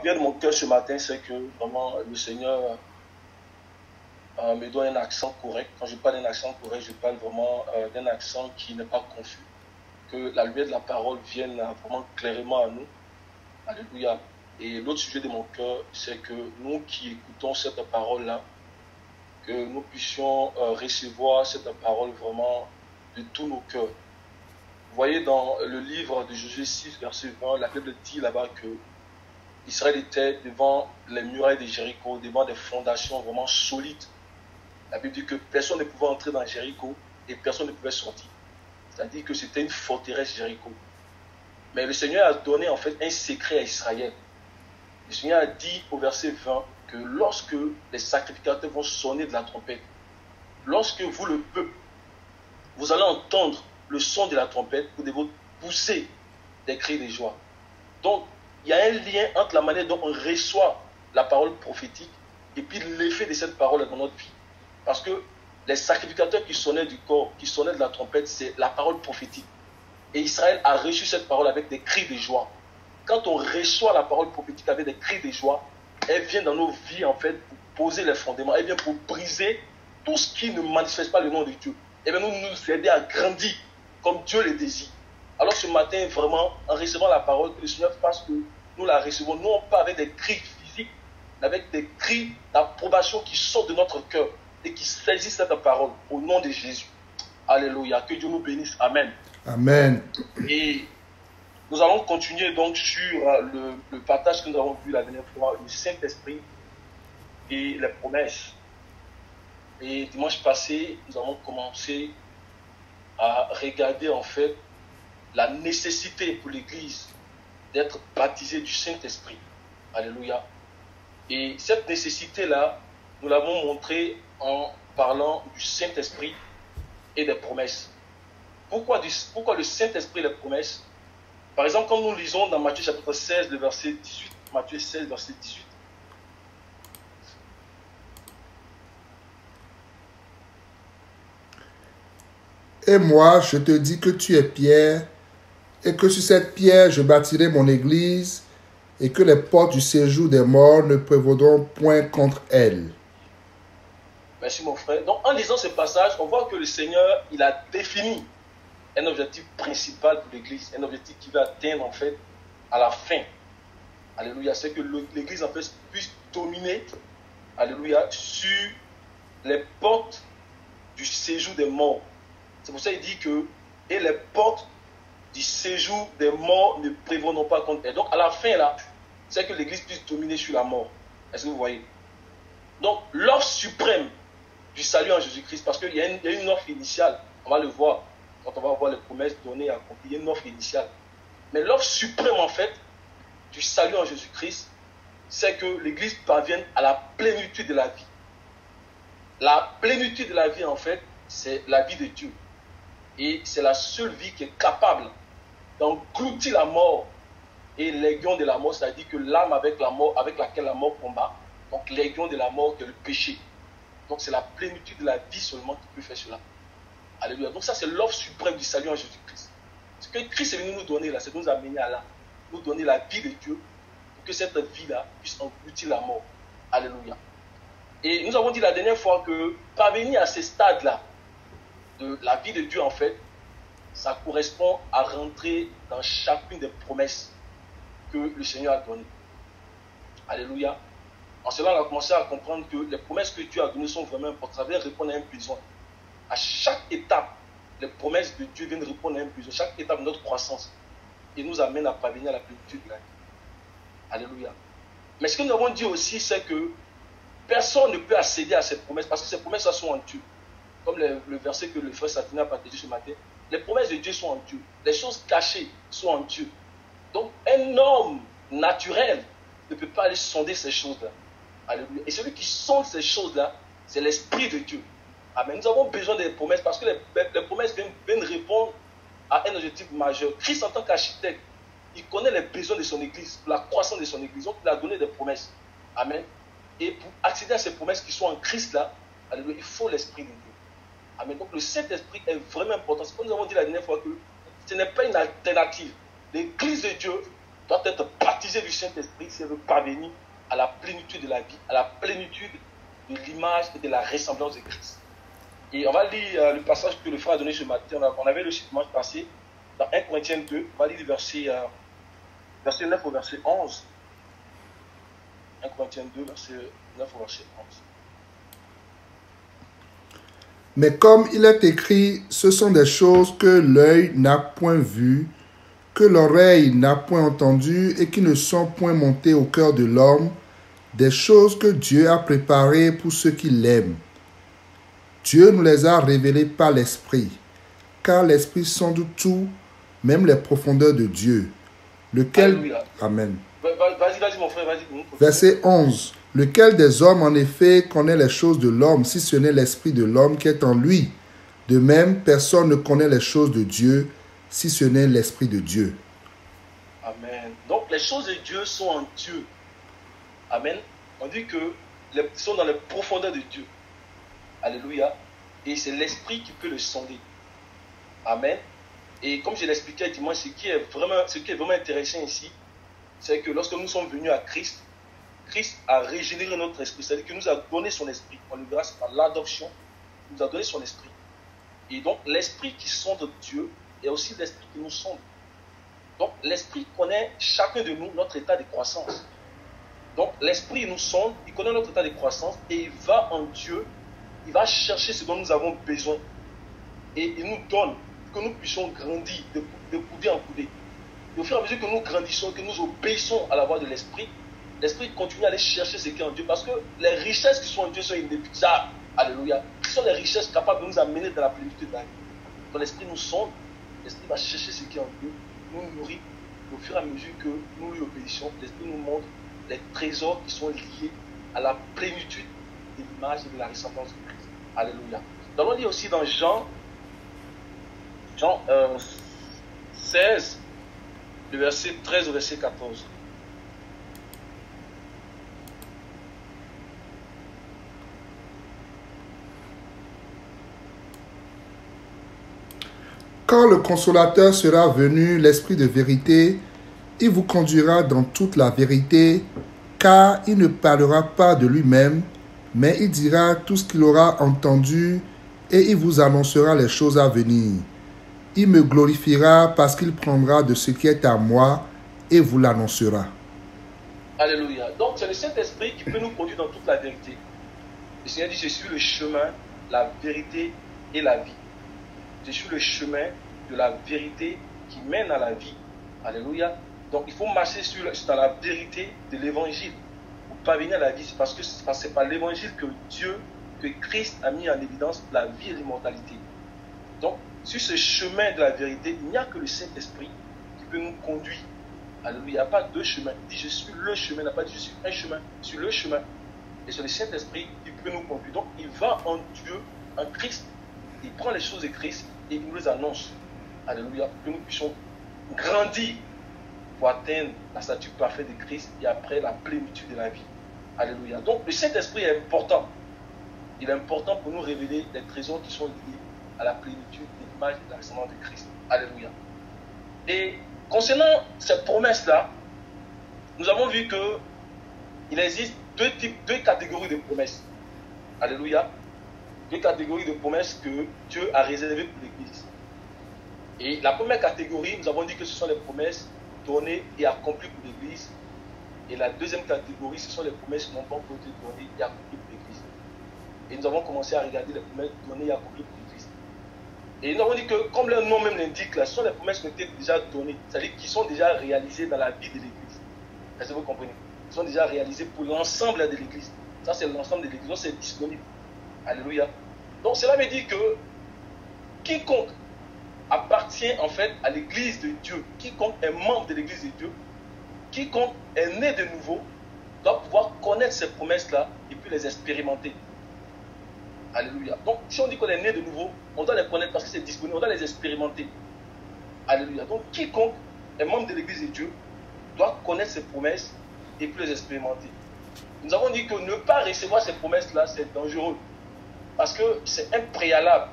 prière de mon cœur ce matin, c'est que vraiment le Seigneur me donne un accent correct. Quand je parle d'un accent correct, je parle vraiment d'un accent qui n'est pas confus. Que la lumière de la parole vienne vraiment clairement à nous. Alléluia. Et l'autre sujet de mon cœur, c'est que nous qui écoutons cette parole-là, que nous puissions recevoir cette parole vraiment de tous nos cœurs. Vous voyez dans le livre de Josué 6, verset 20, la Bible dit là-bas que Israël était devant les murailles de Jéricho, devant des fondations vraiment solides. La Bible dit que personne ne pouvait entrer dans Jéricho et personne ne pouvait sortir. C'est-à-dire que c'était une forteresse Jéricho. Mais le Seigneur a donné en fait un secret à Israël. Le Seigneur a dit au verset 20 que lorsque les sacrificateurs vont sonner de la trompette, lorsque vous, le peuple, vous allez entendre le son de la trompette, vous devez pousser des cris de joie. Donc, il y a un lien entre la manière dont on reçoit la parole prophétique et puis l'effet de cette parole dans notre vie. Parce que les sacrificateurs qui sonnaient du corps, qui sonnaient de la trompette, c'est la parole prophétique. Et Israël a reçu cette parole avec des cris de joie. Quand on reçoit la parole prophétique avec des cris de joie, elle vient dans nos vies en fait pour poser les fondements, elle vient pour briser tout ce qui ne manifeste pas le nom de Dieu. Et bien nous aider à grandir comme Dieu le désire. Alors ce matin, vraiment, en recevant la parole, que le Seigneur fasse que nous la recevons, non pas avec des cris physiques, mais avec des cris d'approbation qui sortent de notre cœur et qui saisissent cette parole au nom de Jésus. Alléluia. Que Dieu nous bénisse. Amen. Amen. Et nous allons continuer donc sur le partage que nous avons vu la dernière fois, le Saint-Esprit et les promesses. Et dimanche passé, nous avons commencé à regarder en fait la nécessité pour l'Église d'être baptisée du Saint-Esprit. Alléluia. Et cette nécessité-là, nous l'avons montré en parlant du Saint-Esprit et des promesses. Pourquoi le Saint-Esprit et les promesses? Par exemple, quand nous lisons dans Matthieu chapitre 16, le verset 18, Matthieu 16, verset 18. Et moi, je te dis que tu es Pierre, et que sur cette pierre, je bâtirai mon église, et que les portes du séjour des morts ne prévaudront point contre elle. Merci mon frère. Donc en lisant ce passage, on voit que le Seigneur, il a défini un objectif principal pour l'Église, un objectif qui va atteindre en fait à la fin. Alléluia. C'est que l'Église en fait puisse dominer, alléluia, sur les portes du séjour des morts. C'est pour ça qu'il dit que et les portes du séjour des morts ne prévaudront pas contre elle. Donc à la fin là, c'est que l'Église puisse dominer sur la mort. Est-ce que vous voyez? Donc l'offre suprême du salut en Jésus-Christ, parce qu'il y a une offre initiale, on va le voir quand on va voir les promesses données à accomplir, il y a une offre initiale. Mais l'offre suprême en fait du salut en Jésus-Christ, c'est que l'Église parvienne à la plénitude de la vie. La plénitude de la vie en fait, c'est la vie de Dieu. Et c'est la seule vie qui est capable d'engloutir la mort et l'aiguillon de la mort, c'est-à-dire que l'âme avec la mort, avec laquelle la mort combat, donc l'aiguillon de la mort qui est le péché. Donc c'est la plénitude de la vie seulement qui peut faire cela. Alléluia. Donc ça c'est l'offre suprême du salut en Jésus-Christ. Ce que Christ est venu nous donner là, c'est nous amener à là, nous donner la vie de Dieu pour que cette vie-là puisse engloutir la mort. Alléluia. Et nous avons dit la dernière fois que parvenir à ce stade-là de la vie de Dieu en fait, ça correspond à rentrer dans chacune des promesses que le Seigneur a données. Alléluia. En cela, on a commencé à comprendre que les promesses que Dieu a données sont vraiment importantes. Ça vient répondre à un besoin. À chaque étape, les promesses de Dieu viennent répondre à un besoin. Chaque étape de notre croissance. Et nous amène à parvenir à la plénitude de la vie. Alléluia. Mais ce que nous avons dit aussi, c'est que personne ne peut accéder à ces promesses parce que ces promesses sont en Dieu. Comme le verset que le frère Satina a partagé ce matin. Les promesses de Dieu sont en Dieu. Les choses cachées sont en Dieu. Donc, un homme naturel ne peut pas aller sonder ces choses-là. Alléluia. Et celui qui sonde ces choses-là, c'est l'Esprit de Dieu. Amen. Nous avons besoin des promesses parce que les promesses viennent répondre à un objectif majeur. Christ, en tant qu'architecte, il connaît les besoins de son Église, la croissance de son Église. Donc, il a donné des promesses. Amen. Et pour accéder à ces promesses qui sont en Christ là, alléluia, il faut l'Esprit de Dieu. Amen. Donc, le Saint-Esprit est vraiment important. C'est comme nous avons dit la dernière fois que ce n'est pas une alternative. L'Église de Dieu doit être baptisée du Saint-Esprit si elle veut parvenir à la plénitude de la vie, à la plénitude de l'image et de la ressemblance de Christ. Et on va lire le passage que le frère a donné ce matin. On avait le dimanche passé, dans 1 Corinthiens 2, on va lire le verset 9 au verset 11. 1 Corinthiens 2, verset 9 au verset 11. Mais comme il est écrit, ce sont des choses que l'œil n'a point vues, que l'oreille n'a point entendues et qui ne sont point montées au cœur de l'homme, des choses que Dieu a préparées pour ceux qui l'aiment. Dieu nous les a révélées par l'Esprit, car l'Esprit sonde tout, même les profondeurs de Dieu, lequel... Alléluia. Amen. Vas-y, mon frère, vas-y. Verset 11. Lequel des hommes, en effet, connaît les choses de l'homme, si ce n'est l'Esprit de l'homme qui est en lui? De même, personne ne connaît les choses de Dieu, si ce n'est l'Esprit de Dieu. Amen. Donc, les choses de Dieu sont en Dieu. Amen. On dit que sont dans les profondeurs de Dieu. Alléluia. Et c'est l'Esprit qui peut le sonder. Amen. Et comme je l'expliquais dimanche, ce qui est vraiment intéressant ici, c'est que lorsque nous sommes venus à Christ, Christ a régénéré notre esprit. C'est-à-dire qu'il nous a donné son esprit. On le verra, c'est par l'adoption. Il nous a donné son esprit. Et donc, l'esprit qui sonde Dieu est aussi l'esprit qui nous sonde. Donc, l'esprit connaît chacun de nous notre état de croissance. Donc, l'esprit nous sonde, il connaît notre état de croissance et il va en Dieu, il va chercher ce dont nous avons besoin. Et il nous donne que nous puissions grandir de coudée en coudée. Et au fur et à mesure que nous grandissons, que nous obéissons à la voix de l'esprit, l'esprit continue à aller chercher ce qui est en Dieu parce que les richesses qui sont en Dieu sont inépuisables. Alléluia. Ce sont les richesses capables de nous amener dans la plénitude de la vie. Donc l'esprit nous sonde, l'esprit va chercher ce qui est en Dieu, nous nourrit. Au fur et à mesure que nous lui obéissons, l'esprit nous montre les trésors qui sont liés à la plénitude de l'image et de la ressemblance de Christ. Alléluia. Nous allons lire aussi dans Jean 16, le verset 13 au verset 14. Quand le Consolateur sera venu, l'Esprit de vérité, il vous conduira dans toute la vérité, car il ne parlera pas de lui-même, mais il dira tout ce qu'il aura entendu et il vous annoncera les choses à venir. Il me glorifiera parce qu'il prendra de ce qui est à moi et vous l'annoncera. Alléluia. Donc c'est le Saint-Esprit qui peut nous conduire dans toute la vérité. Le Seigneur dit, je suis le chemin, la vérité et la vie. Je suis le chemin de la vérité qui mène à la vie. Alléluia. Donc il faut marcher dans la vérité de l'évangile pour parvenir à la vie. C'est parce que c'est par l'évangile que Christ a mis en évidence la vie et l'immortalité. Donc sur ce chemin de la vérité, il n'y a que le Saint-Esprit qui peut nous conduire. Alléluia. Il n'y a pas deux chemins. Il dit je suis le chemin. Il n'a pas dit je suis un chemin. Je suis le chemin. Et c'est le Saint-Esprit qui peut nous conduire. Donc il va en Dieu, en Christ. Il prend les choses de Christ et il nous les annonce. Alléluia. Que nous puissions grandir pour atteindre la stature parfaite de Christ et après la plénitude de la vie. Alléluia. Donc le Saint-Esprit est important. Il est important pour nous révéler les trésors qui sont liés à la plénitude de l'image et de la ressemblance de Christ. Alléluia. Et concernant cette promesse-là, nous avons vu qu'il existe deux catégories de promesses. Alléluia. Deux catégories de promesses que Dieu a réservées pour l'Église. Et la première catégorie, nous avons dit que ce sont les promesses données et accomplies pour l'Église. Et la deuxième catégorie, ce sont les promesses qui n'ont pas encore été données et accomplies pour l'Église. Et nous avons commencé à regarder les promesses données et accomplies pour l'Église. Et nous avons dit que, comme leur nom même l'indique, là, ce sont les promesses qui ont été déjà données, c'est-à-dire qui sont déjà réalisées dans la vie de l'Église. Est-ce que vous comprenez? Elles sont déjà réalisées pour l'ensemble de l'Église. Ça, c'est l'ensemble de l'Église. Donc, c'est disponible. Alléluia. Donc, cela veut dire que quiconque appartient en fait à l'Église de Dieu, quiconque est membre de l'Église de Dieu, quiconque est né de nouveau, doit pouvoir connaître ces promesses-là et puis les expérimenter. Alléluia. Donc, si on dit qu'on est né de nouveau, on doit les connaître parce que c'est disponible, on doit les expérimenter. Alléluia. Donc, quiconque est membre de l'Église de Dieu doit connaître ces promesses et puis les expérimenter. Nous avons dit que ne pas recevoir ces promesses-là, c'est dangereux. Parce que c'est un préalable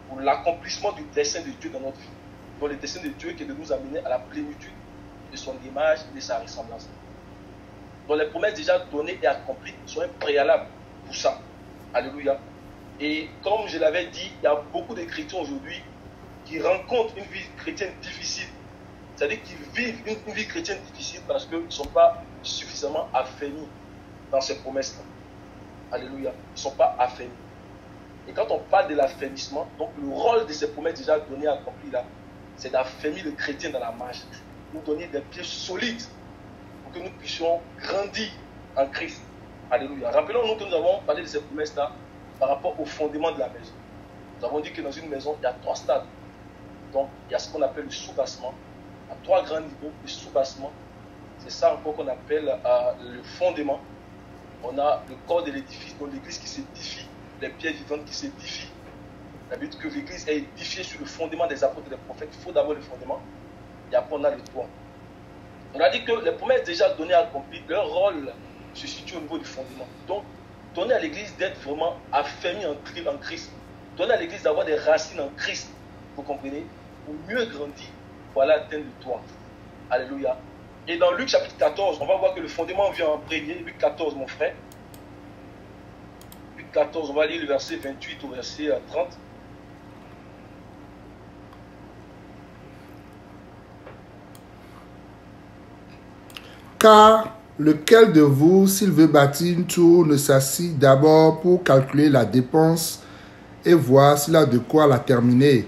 pour l'accomplissement du dessein de Dieu dans notre vie. Donc, le dessein de Dieu qui est de nous amener à la plénitude de son image et de sa ressemblance. Donc les promesses déjà données et accomplies sont un préalable pour ça. Alléluia. Et comme je l'avais dit, il y a beaucoup de chrétiens aujourd'hui qui rencontrent une vie chrétienne difficile. C'est-à-dire qu'ils vivent une vie chrétienne difficile parce qu'ils ne sont pas suffisamment affermis dans ces promesses-là. Alléluia. Ils ne sont pas affermis. Et quand on parle de l'affermissement, donc le rôle de ces promesses déjà données et accomplies là, c'est d'affermir le chrétien dans la marche. Nous donner des pieds solides pour que nous puissions grandir en Christ. Alléluia. Rappelons-nous que nous avons parlé de ces promesses-là par rapport au fondement de la maison. Nous avons dit que dans une maison, il y a 3 stades. Donc, il y a ce qu'on appelle le soubassement. À 3 grands niveaux de soubassement. C'est ça encore qu'on appelle le fondement. On a le corps de l'édifice, donc l'église qui s'édifie, les pierres vivantes qui s'édifient. La but que l'église est édifiée sur le fondement des apôtres et des prophètes. Il faut d'abord le fondement. Et après, on a le toit. On a dit que les promesses déjà données et accomplies, leur rôle se situe au niveau du fondement. Donc, donner à l'église d'être vraiment affermie en Christ. Donner à l'église d'avoir des racines en Christ. Vous comprenez? Pour mieux grandir, pour aller atteindre le toit. Alléluia. Et dans Luc chapitre 14, on va voir que le fondement vient en premier. Luc 14, mon frère. Luc 14, on va lire le verset 28 au verset 30. Car lequel de vous, s'il veut bâtir une tour, ne s'assit d'abord pour calculer la dépense et voir s'il a de quoi la terminer,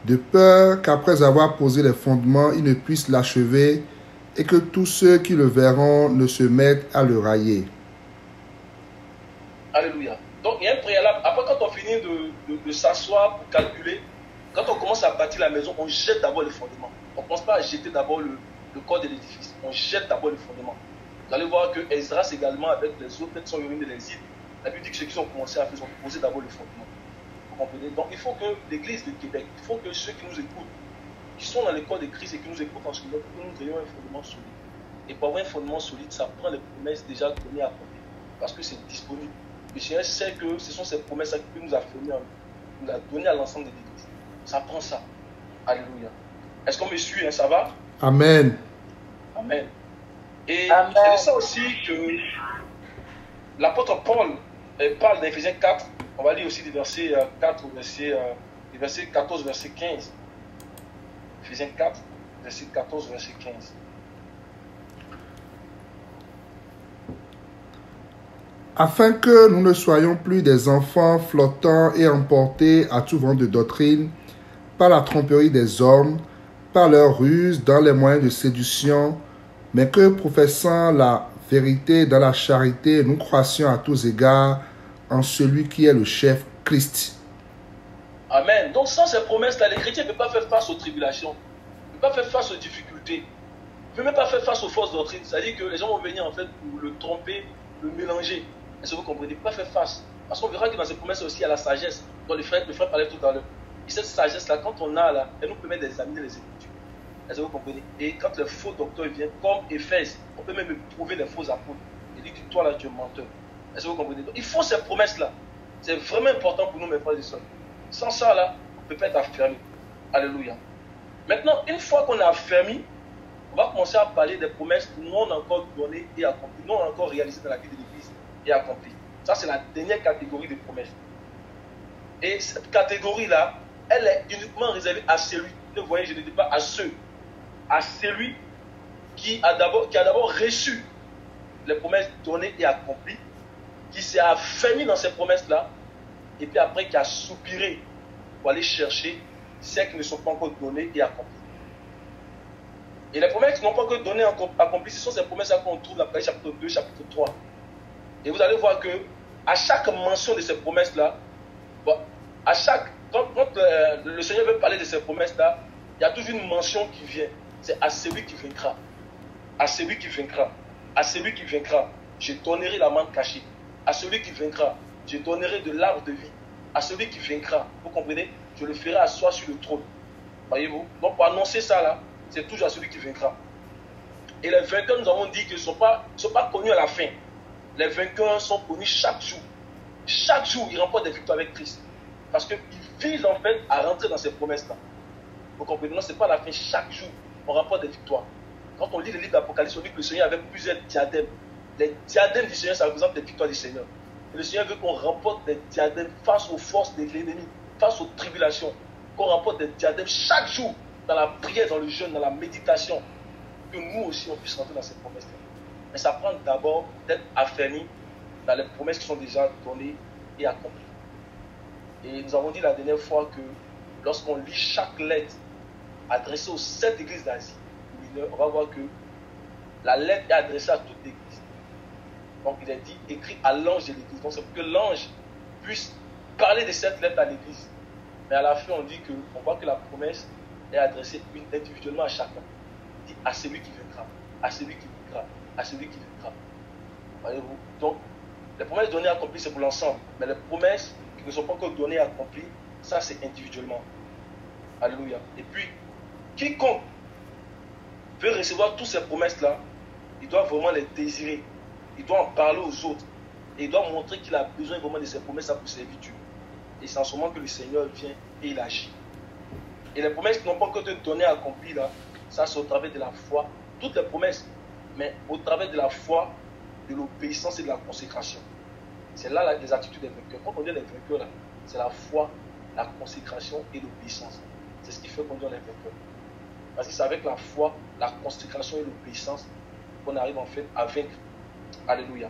de peur qu'après avoir posé les fondements, il ne puisse l'achever et que tous ceux qui le verront ne se mettent à le railler. Alléluia. Donc il y a un préalable. Après, quand on finit de s'asseoir pour calculer, quand on commence à bâtir la maison, on jette d'abord les fondements. On ne pense pas à jeter d'abord le corps de l'édifice. On jette d'abord le fondement. Vous allez voir que Esdras également, avec les autres, qui sont venus de l'exil, la Bible dit que ceux qui ont commencé à faire, ils ont posé d'abord le fondement. Vous comprenez? Donc il faut que l'église de Québec, il faut que ceux qui nous écoutent, qui sont dans le corps de Christ et qui nous écoutent en ce moment, que nous ayons un fondement solide. Et pour avoir un fondement solide, ça prend les promesses déjà données à côté. Parce que c'est disponible. Le Seigneur sait que ce sont ces promesses qui nous a données à l'ensemble de l'église. Ça prend ça. Alléluia. Est-ce qu'on me suit, hein? Ça va? Amen. Amen. Et c'est ça aussi que l'apôtre Paul parle dans Ephésiens 4. On va lire aussi des versets 4 des versets 14, verset 15. Ephésiens 4, verset 14, verset 15. Afin que nous ne soyons plus des enfants flottants et emportés à tout vent de doctrine, par la tromperie des hommes, par leur ruse dans les moyens de séduction, mais que, professant la vérité dans la charité, nous croissions à tous égards en celui qui est le chef, Christ. Amen. Donc sans ces promesses-là, les chrétiens ne peuvent pas faire face aux tribulations, ne peuvent pas faire face aux difficultés, ne peuvent même pas faire face aux fausses doctrines. C'est-à-dire que les gens vont venir en fait pour le tromper, le mélanger. Est-ce que vous comprenez? Ne peuvent pas faire face. Parce qu'on verra que dans ces promesses aussi, il y a la sagesse, dont le frère parlait tout à l'heure. Et cette sagesse-là, quand on a là, elle nous permet d'examiner les Écritures. Est-ce que vous comprenez? Et quand les faux docteurs viennent, comme Éphèse, on peut même trouver les faux apôtres. Il dit que toi là, tu es menteur. Est-ce que vous comprenez? Donc, il faut ces promesses-là. C'est vraiment important pour nous, mes frères et sœurs. Sans ça, là, on ne peut pas être affermi. Alléluia. Maintenant, une fois qu'on est affermi, on va commencer à parler des promesses non encore données et accomplies, non encore réalisées dans la vie de l'Église et accomplies. Ça, c'est la dernière catégorie de promesses. Et cette catégorie-là, elle est uniquement réservée à celui, ne voyez, je ne dis pas à ceux, à celui qui a d'abord reçu les promesses données et accomplies, qui s'est affermi dans ces promesses-là, et puis après qui a soupiré pour aller chercher celles qui ne sont pas encore données et accomplies. Et les promesses qui n'ont pas encore données et accomplies, ce sont ces promesses-là qu'on trouve dans Apocalypse chapitre 2, chapitre 3. Et vous allez voir que à chaque mention de ces promesses-là, quand le Seigneur veut parler de ces promesses-là, il y a toujours une mention qui vient. C'est à celui qui vaincra. À celui qui vaincra. À celui qui vaincra. Je donnerai la manne cachée. À celui qui vaincra. Je donnerai de l'arbre de vie. À celui qui vaincra. Vous comprenez? Je le ferai asseoir sur le trône. Voyez-vous? Donc pour annoncer ça là, c'est toujours à celui qui vaincra. Et les vainqueurs, nous avons dit qu'ils ne sont pas connus à la fin. Les vainqueurs sont connus chaque jour. Chaque jour, ils remportent des victoires avec Christ. Parce qu'ils visent en fait à rentrer dans ces promesses-là. Vous comprenez? Non, ce n'est pas la fin. Chaque jour, on remporte des victoires. Quand on lit le livre d'Apocalypse, on dit que le Seigneur avait plusieurs diadèmes. Les diadèmes du Seigneur, ça représente les victoires du Seigneur. Et le Seigneur veut qu'on remporte des diadèmes face aux forces de l'ennemi, face aux tribulations. Qu'on remporte des diadèmes chaque jour, dans la prière, dans le jeûne, dans la méditation. Que nous aussi, on puisse rentrer dans ces promesses-là. Mais ça prend d'abord d'être affermi dans les promesses qui sont déjà données et accomplies. Et nous avons dit la dernière fois que lorsqu'on lit chaque lettre adressée aux 7 églises d'Asie mineure, on va voir que la lettre est adressée à toute l'église. Donc il est dit, écrit à l'ange de l'église. Donc c'est pour que l'ange puisse parler de cette lettre à l'église. Mais à la fin, on dit que, on voit que la promesse est adressée individuellement à chacun. Il dit à celui qui vaincra, à celui qui vaincra, à celui qui vaincra. Voyez-vous? Donc, les promesses données et accomplies, c'est pour l'ensemble. Mais les promesses qui ne sont pas encore données et accomplies, ça c'est individuellement. Alléluia. Et puis, quiconque veut recevoir toutes ces promesses-là, il doit vraiment les désirer. Il doit en parler aux autres. Et il doit montrer qu'il a besoin vraiment de ces promesses-là pour servir Dieu. Et c'est en ce moment que le Seigneur vient et il agit. Et les promesses qui n'ont pas encore été données et accomplies, là, ça c'est au travers de la foi. Toutes les promesses, mais au travers de la foi, de l'obéissance et de la consécration. C'est là les attitudes des vainqueurs. Quand on dit les vainqueurs, là, c'est la foi, la consécration et l'obéissance. C'est ce qui fait qu'on dit les vainqueurs. Parce que c'est avec la foi, la consécration et l'obéissance qu'on arrive en fait à vaincre. Alléluia.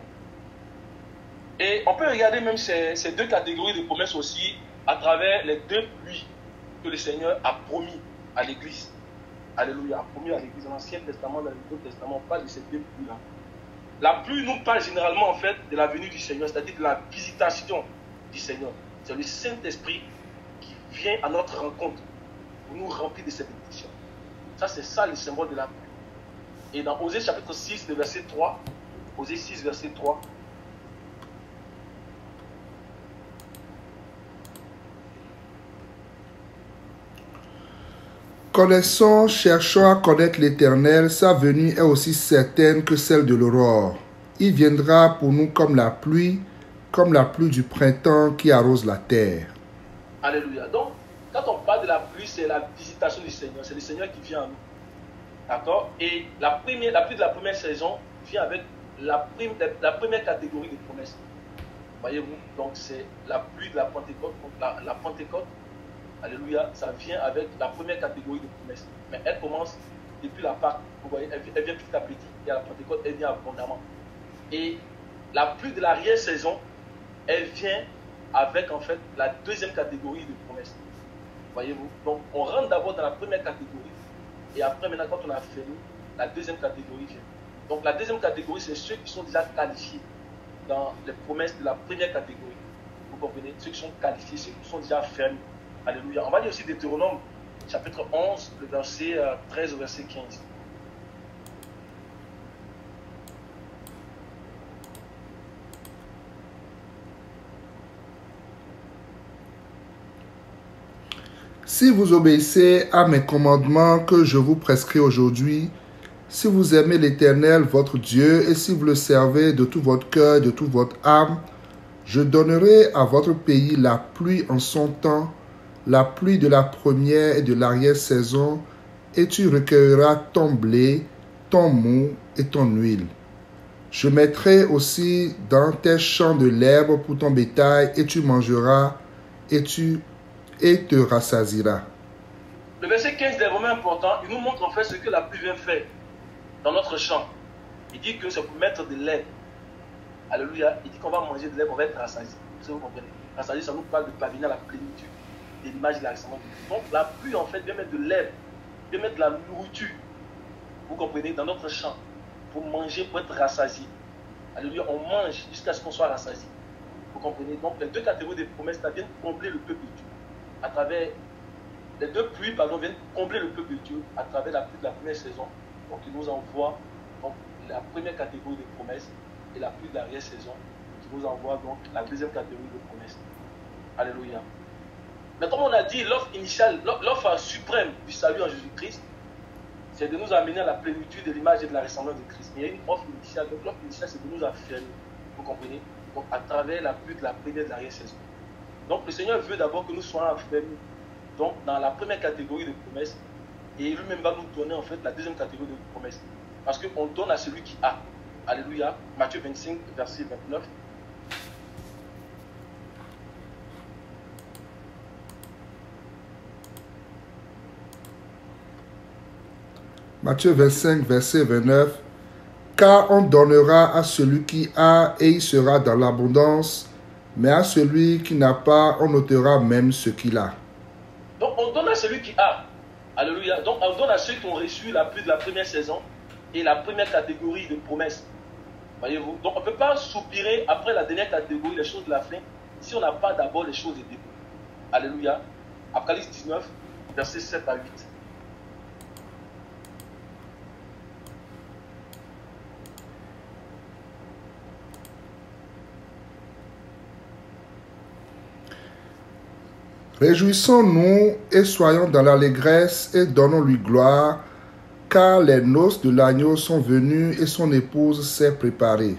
Et on peut regarder même ces deux catégories de promesses aussi à travers les deux pluies que le Seigneur a promis à l'Église. Alléluia, a promis à l'Église. Dans l'Ancien Testament, dans le Nouveau Testament, on parle de ces deux pluies-là. La pluie nous parle généralement en fait de la venue du Seigneur, c'est-à-dire de la visitation du Seigneur. C'est le Saint-Esprit qui vient à notre rencontre pour nous remplir de ses bénédictions. Ça, c'est ça le symbole de la pluie. Et dans Osée chapitre 6, le verset 3, Osée 6, verset 3, Connaissons, cherchons à connaître l'Éternel, sa venue est aussi certaine que celle de l'aurore. Il viendra pour nous comme la pluie du printemps qui arrose la terre. Alléluia. Donc, quand on parle de la pluie, c'est la visitation du Seigneur. C'est le Seigneur qui vient à nous. D'accord? Et la pluie de la première saison vient avec la première catégorie de promesses. Voyez-vous? Donc, c'est la pluie de la Pentecôte. La Pentecôte, alléluia, ça vient avec la première catégorie de promesses. Mais elle commence depuis la Pâque. Vous voyez, elle vient petit à petit. Et à la Pentecôte, elle vient abondamment. Et la pluie de l'arrière-saison, elle vient avec en fait la deuxième catégorie de promesses. Voyez-vous? Donc, on rentre d'abord dans la première catégorie. Et après, maintenant, quand on a fini, la deuxième catégorie vient. Donc, la deuxième catégorie, c'est ceux qui sont déjà qualifiés dans les promesses de la première catégorie. Vous comprenez? Ceux qui sont qualifiés, ceux qui sont déjà fermés. Alléluia. On va lire aussi Deutéronome, chapitre 11, le verset 13 au verset 15. Si vous obéissez à mes commandements que je vous prescris aujourd'hui, si vous aimez l'Éternel, votre Dieu, et si vous le servez de tout votre cœur, de toute votre âme, je donnerai à votre pays la pluie en son temps, la pluie de la première et de l'arrière-saison, et tu recueilleras ton blé, ton mou et ton huile. Je mettrai aussi dans tes champs de l'herbe pour ton bétail, et tu mangeras, et te rassasieras. Le verset 15 est vraiment important. Il nous montre en fait ce que la pluie vient faire dans notre champ. Il dit que c'est pour mettre de l'herbe. Alléluia. Il dit qu'on va manger de l'herbe, on va être rassasié. Vous comprenez? Rassasié, ça nous parle de parvenir à la plénitude de l'image de l'Alexandre. Donc la pluie en fait vient mettre de l'herbe, vient mettre de la nourriture. Vous comprenez? Dans notre champ. Pour manger, pour être rassasié. Alléluia. On mange jusqu'à ce qu'on soit rassasié. Vous comprenez? Donc les deux catégories de promesses viennent combler le peuple de Dieu. À travers les deux pluies, viennent combler le peuple de Dieu à travers la pluie de la première saison. Donc il nous envoie donc, la première catégorie de promesses et la pluie de l'arrière-saison qui nous envoie donc la deuxième catégorie de promesses. Alléluia. Mais comme on a dit, l'offre initiale, l'offre suprême du salut en Jésus-Christ, c'est de nous amener à la plénitude de l'image et de la ressemblance de Christ. Mais il y a une offre initiale. Donc l'offre initiale, c'est de nous affirmer. Vous comprenez? Donc à travers la pluie de la première et de l'arrière-saison. Donc le Seigneur veut d'abord que nous soyons affermis donc, dans la première catégorie de promesses et lui-même va nous donner en fait la deuxième catégorie de promesses. Parce qu'on donne à celui qui a. Alléluia. Matthieu 25, verset 29. Matthieu 25, verset 29. Car on donnera à celui qui a et il sera dans l'abondance, mais à celui qui n'a pas, on ôtera même ce qu'il a. Donc on donne à celui qui a. Alléluia. Donc on donne à ceux qui ont reçu la pluie de la première saison et la première catégorie de promesses. Voyez-vous. Donc on ne peut pas soupirer après la dernière catégorie, les choses de la fin, si on n'a pas d'abord les choses du début. Alléluia. Apocalypse 19, versets 7 à 8. Réjouissons-nous et soyons dans l'allégresse et donnons-lui gloire, car les noces de l'agneau sont venues et son épouse s'est préparée.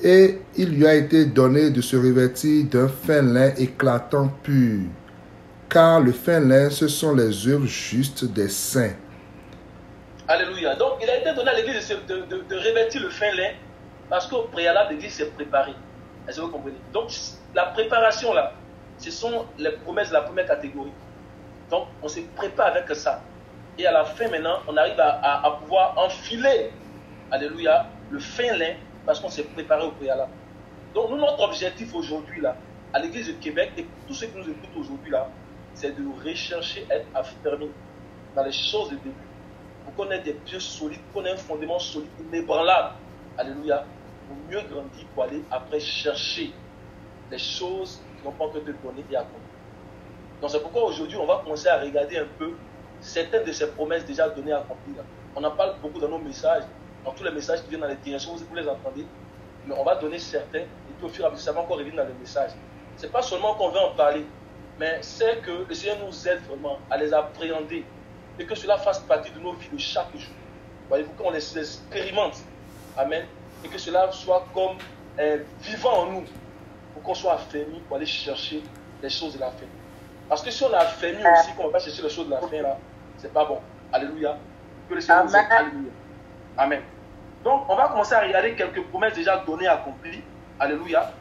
Et il lui a été donné de se revêtir d'un fin lin éclatant pur, car le fin lin, ce sont les œuvres justes des saints. Alléluia. Donc il a été donné à l'église de revêtir le fin lin, parce qu'au préalable, l'église s'est préparée. Est-ce que vous comprenez? Donc la préparation là, ce sont les promesses de la première catégorie. Donc, on se prépare avec ça. Et à la fin, maintenant, on arrive à pouvoir enfiler, alléluia, le fin lin, parce qu'on s'est préparé au préalable. Donc, nous, notre objectif aujourd'hui, là, à l'Église de Québec, et pour tous ceux qui nous écoutent aujourd'hui, là, c'est de rechercher, être affermis dans les choses de début. Pour qu'on ait des pieds solides, qu'on ait un fondement solide, inébranlable, alléluia, pour mieux grandir, pour aller après chercher les choses qui n'ont pas encore été données et accomplies. Donc c'est pourquoi aujourd'hui on va commencer à regarder un peu certaines de ces promesses déjà données et accomplies. On en parle beaucoup dans nos messages, dans tous les messages qui viennent dans les directions, vous les entendez, mais on va donner certains et puis au fur et à mesure ça va encore revenir dans les messages. Ce n'est pas seulement qu'on veut en parler, mais c'est que le Seigneur nous aide vraiment à les appréhender et que cela fasse partie de nos vies de chaque jour. Voyez-vous, qu'on les expérimente, amen, et que cela soit comme vivant en nous, pour qu'on soit affermi pour aller chercher les choses de la fin. Parce que si on est affermi aussi, qu'on ne va pas chercher les choses de la fin, là, c'est pas bon. Alléluia. Que le Seigneur nous aide. Alléluia. Amen. Donc, on va commencer à regarder quelques promesses déjà données et accomplies. Alléluia.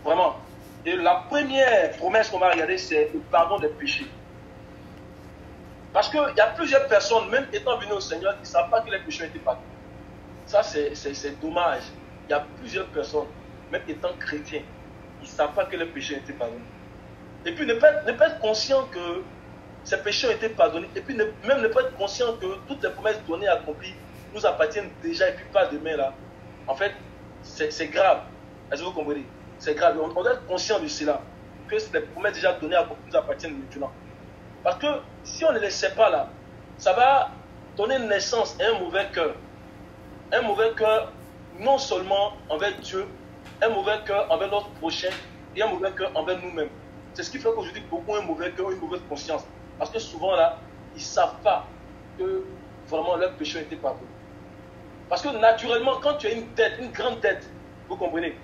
Vraiment. Et la première promesse qu'on va regarder, c'est le pardon des péchés. Parce qu'il y a plusieurs personnes, même étant venues au Seigneur, qui ne savent pas que les péchés ont été pardonnés. Ça, c'est dommage. Il y a plusieurs personnes, même étant chrétiens, ils ne savent pas que les péchés ont été pardonnés. Et puis ne pas être conscient que ces péchés ont été pardonnés. Et puis même ne pas être conscient que toutes les promesses données et accomplies nous appartiennent déjà et puis pas demain là. En fait, c'est grave. Est-ce que vous comprenez? C'est grave. On doit être conscient de cela. Que les promesses déjà données et accomplies nous appartiennent maintenant. Parce que si on ne les sait pas là, ça va donner naissance à un mauvais cœur. Un mauvais cœur non seulement envers Dieu, un mauvais cœur envers notre prochain et un mauvais cœur envers nous-mêmes. C'est ce qui fait qu'aujourd'hui, beaucoup ont un mauvais cœur, une mauvaise conscience. Parce que souvent là, ils ne savent pas que vraiment leur péché a été pardonné. Parce que naturellement, quand tu as une dette, une grande dette, vous comprenez,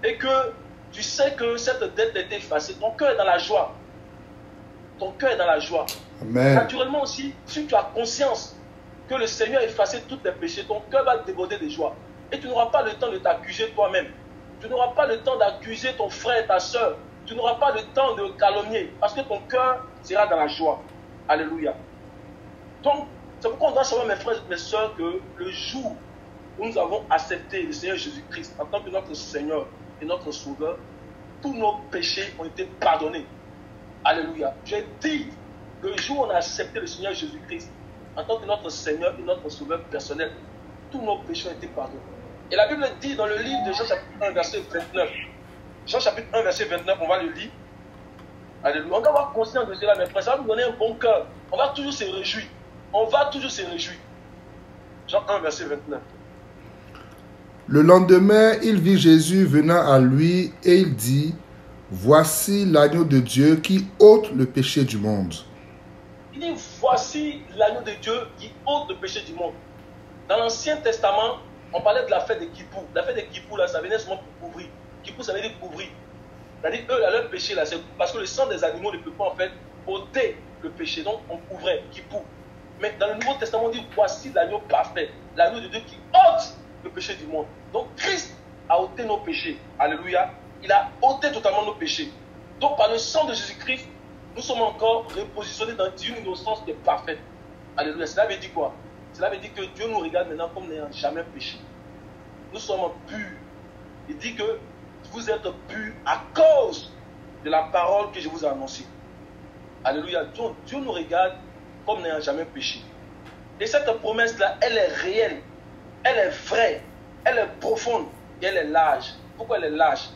et que tu sais que cette dette a été effacée, ton cœur est dans la joie. Ton cœur est dans la joie. Amen. Naturellement aussi, si tu as conscience que le Seigneur a effacé tous tes péchés, ton cœur va déborder de joie. Et tu n'auras pas le temps de t'accuser toi-même. Tu n'auras pas le temps d'accuser ton frère et ta soeur. Tu n'auras pas le temps de calomnier. Parce que ton cœur sera dans la joie. Alléluia. Donc, c'est pourquoi on doit savoir, mes frères et mes soeurs, que le jour où nous avons accepté le Seigneur Jésus-Christ en tant que notre Seigneur et notre Sauveur, tous nos péchés ont été pardonnés. Alléluia. J'ai dit, le jour où on a accepté le Seigneur Jésus-Christ en tant que notre Seigneur et notre Sauveur personnel, tous nos péchés ont été pardonnés. Et la Bible dit dans le livre de Jean chapitre 1, verset 29. Jean chapitre 1, verset 29, on va le lire. Alléluia. On doit avoir conscience de cela, mes frères. Ça va nous donner un bon cœur. On va toujours se réjouir. On va toujours se réjouir. Jean 1, verset 29. Le lendemain, il vit Jésus venant à lui et il dit, « Voici l'agneau de Dieu qui ôte le péché du monde. » Il dit, voici l'agneau de Dieu qui ôte le péché du monde. Dans l'Ancien Testament, on parlait de la fête de Kippour. La fête de Kippour, là, ça venait seulement pour couvrir. Kippour, ça veut dire couvrir. C'est-à-dire, eux, là, leur péché, là, c'est parce que le sang des animaux ne peut pas, en fait, ôter le péché. Donc, on couvrait Kippour. Mais dans le Nouveau Testament, on dit, voici l'agneau parfait. l'agneau de Dieu qui ôte le péché du monde. Donc Christ a ôté nos péchés. Alléluia. Il a ôté totalement nos péchés. Donc par le sang de Jésus-Christ, nous sommes encore repositionnés dans une innocence qui est parfaite. Alléluia. Cela veut dire quoi? Cela veut dire que Dieu nous regarde maintenant comme n'ayant jamais péché. Nous sommes purs. Il dit que vous êtes purs à cause de la parole que je vous ai annoncée. Alléluia. Donc Dieu nous regarde comme n'ayant jamais péché. Et cette promesse-là, elle est réelle, elle est vraie, elle est profonde et elle est large. Pourquoi elle est large?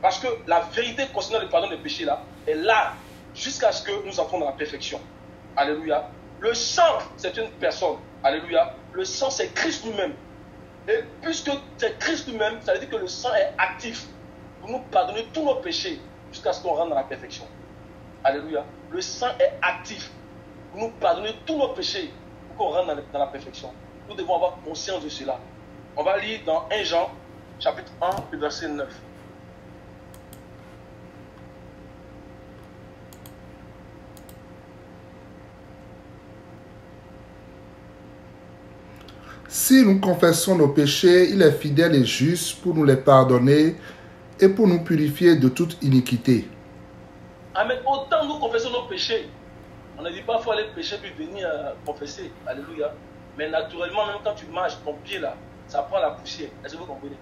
Parce que la vérité concernant le pardon des péchés là est là jusqu'à ce que nous entrons dans la perfection. Alléluia. Le sang, c'est une personne. Alléluia. Le sang, c'est Christ lui-même. Et puisque c'est Christ lui-même, ça veut dire que le sang est actif pour nous pardonner tous nos péchés jusqu'à ce qu'on rentre dans la perfection. Alléluia. Le sang est actif pour nous pardonner tous nos péchés pour qu'on rentre dans la perfection. Nous devons avoir conscience de cela. On va lire dans 1 Jean, chapitre 1, le verset 9. Si nous confessons nos péchés, il est fidèle et juste pour nous les pardonner et pour nous purifier de toute iniquité. Amen. Autant nous confessons nos péchés. On ne dit pas qu'il faut aller pécher puis venir confesser. Alléluia. Mais naturellement, même quand tu marches, ton pied là, ça prend la poussière. Est-ce que vous comprenez?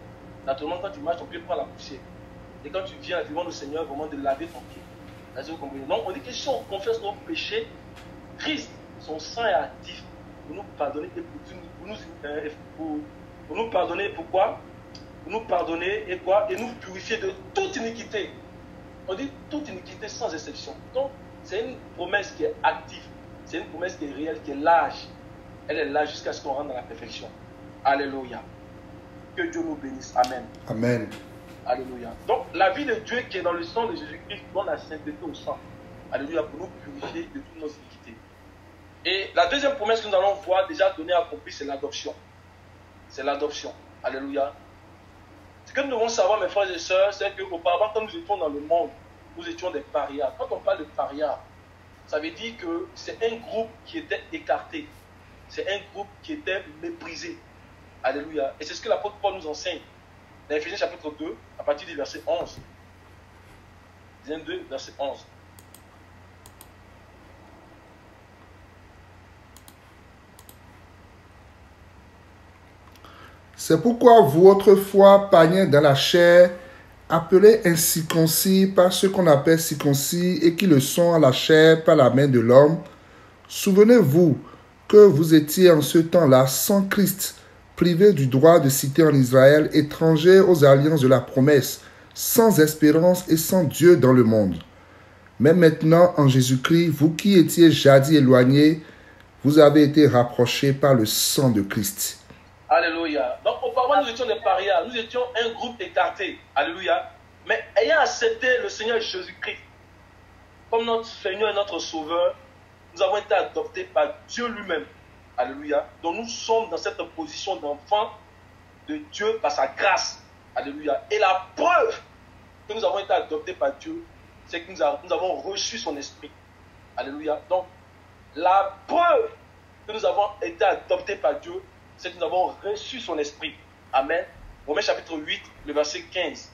Naturellement, quand tu marches, ton pied prend la poussière. Et quand tu viens, tu demandes au Seigneur vraiment de laver ton pied. Est-ce que vous comprenez? Donc, on dit que si on confesse nos péchés, Christ, son sang est actif pour nous pardonner et pour nous pardonner. Pourquoi? Pour nous pardonner et quoi? Et nous purifier de toute iniquité. On dit toute iniquité sans exception. Donc, c'est une promesse qui est active. C'est une promesse qui est réelle, qui est large. Elle est là jusqu'à ce qu'on rentre dans la perfection. Alléluia. Que Dieu nous bénisse. Amen. Amen. Alléluia. Donc, la vie de Dieu qui est dans le sang de Jésus-Christ donne la sainteté au sang. Alléluia. Pour nous purifier de toutes nos iniquités. Et la deuxième promesse que nous allons voir déjà donnée accomplie, c'est l'adoption. C'est l'adoption. Alléluia. Ce que nous devons savoir, mes frères et sœurs, c'est qu'auparavant, quand nous étions dans le monde, nous étions des parias. Quand on parle de parias, ça veut dire que c'est un groupe qui était écarté. C'est un groupe qui était méprisé. Alléluia. Et c'est ce que l'apôtre Paul nous enseigne. Dans Éphésiens chapitre 2, à partir du verset 11. Éphésiens 2, verset 11. C'est pourquoi vous, autrefois païens dans la chair, appelés incirconcis par ceux qu'on appelle circoncis et qui le sont à la chair par la main de l'homme, souvenez-vous que vous étiez en ce temps-là sans Christ, privés du droit de cité en Israël, étrangers aux alliances de la promesse, sans espérance et sans Dieu dans le monde. Mais maintenant, en Jésus-Christ, vous qui étiez jadis éloignés, vous avez été rapprochés par le sang de Christ. Alléluia. Donc, auparavant, nous étions des parias. Nous étions un groupe écarté. Alléluia. Mais ayant accepté le Seigneur Jésus-Christ comme notre Seigneur et notre Sauveur, nous avons été adoptés par Dieu lui-même. Alléluia. Donc, nous sommes dans cette position d'enfant de Dieu par sa grâce. Alléluia. Et la preuve que nous avons été adoptés par Dieu, c'est que nous avons reçu son esprit. Alléluia. Donc, la preuve que nous avons été adoptés par Dieu, c'est que nous avons reçu son esprit. Amen. Romains chapitre 8, le verset 15.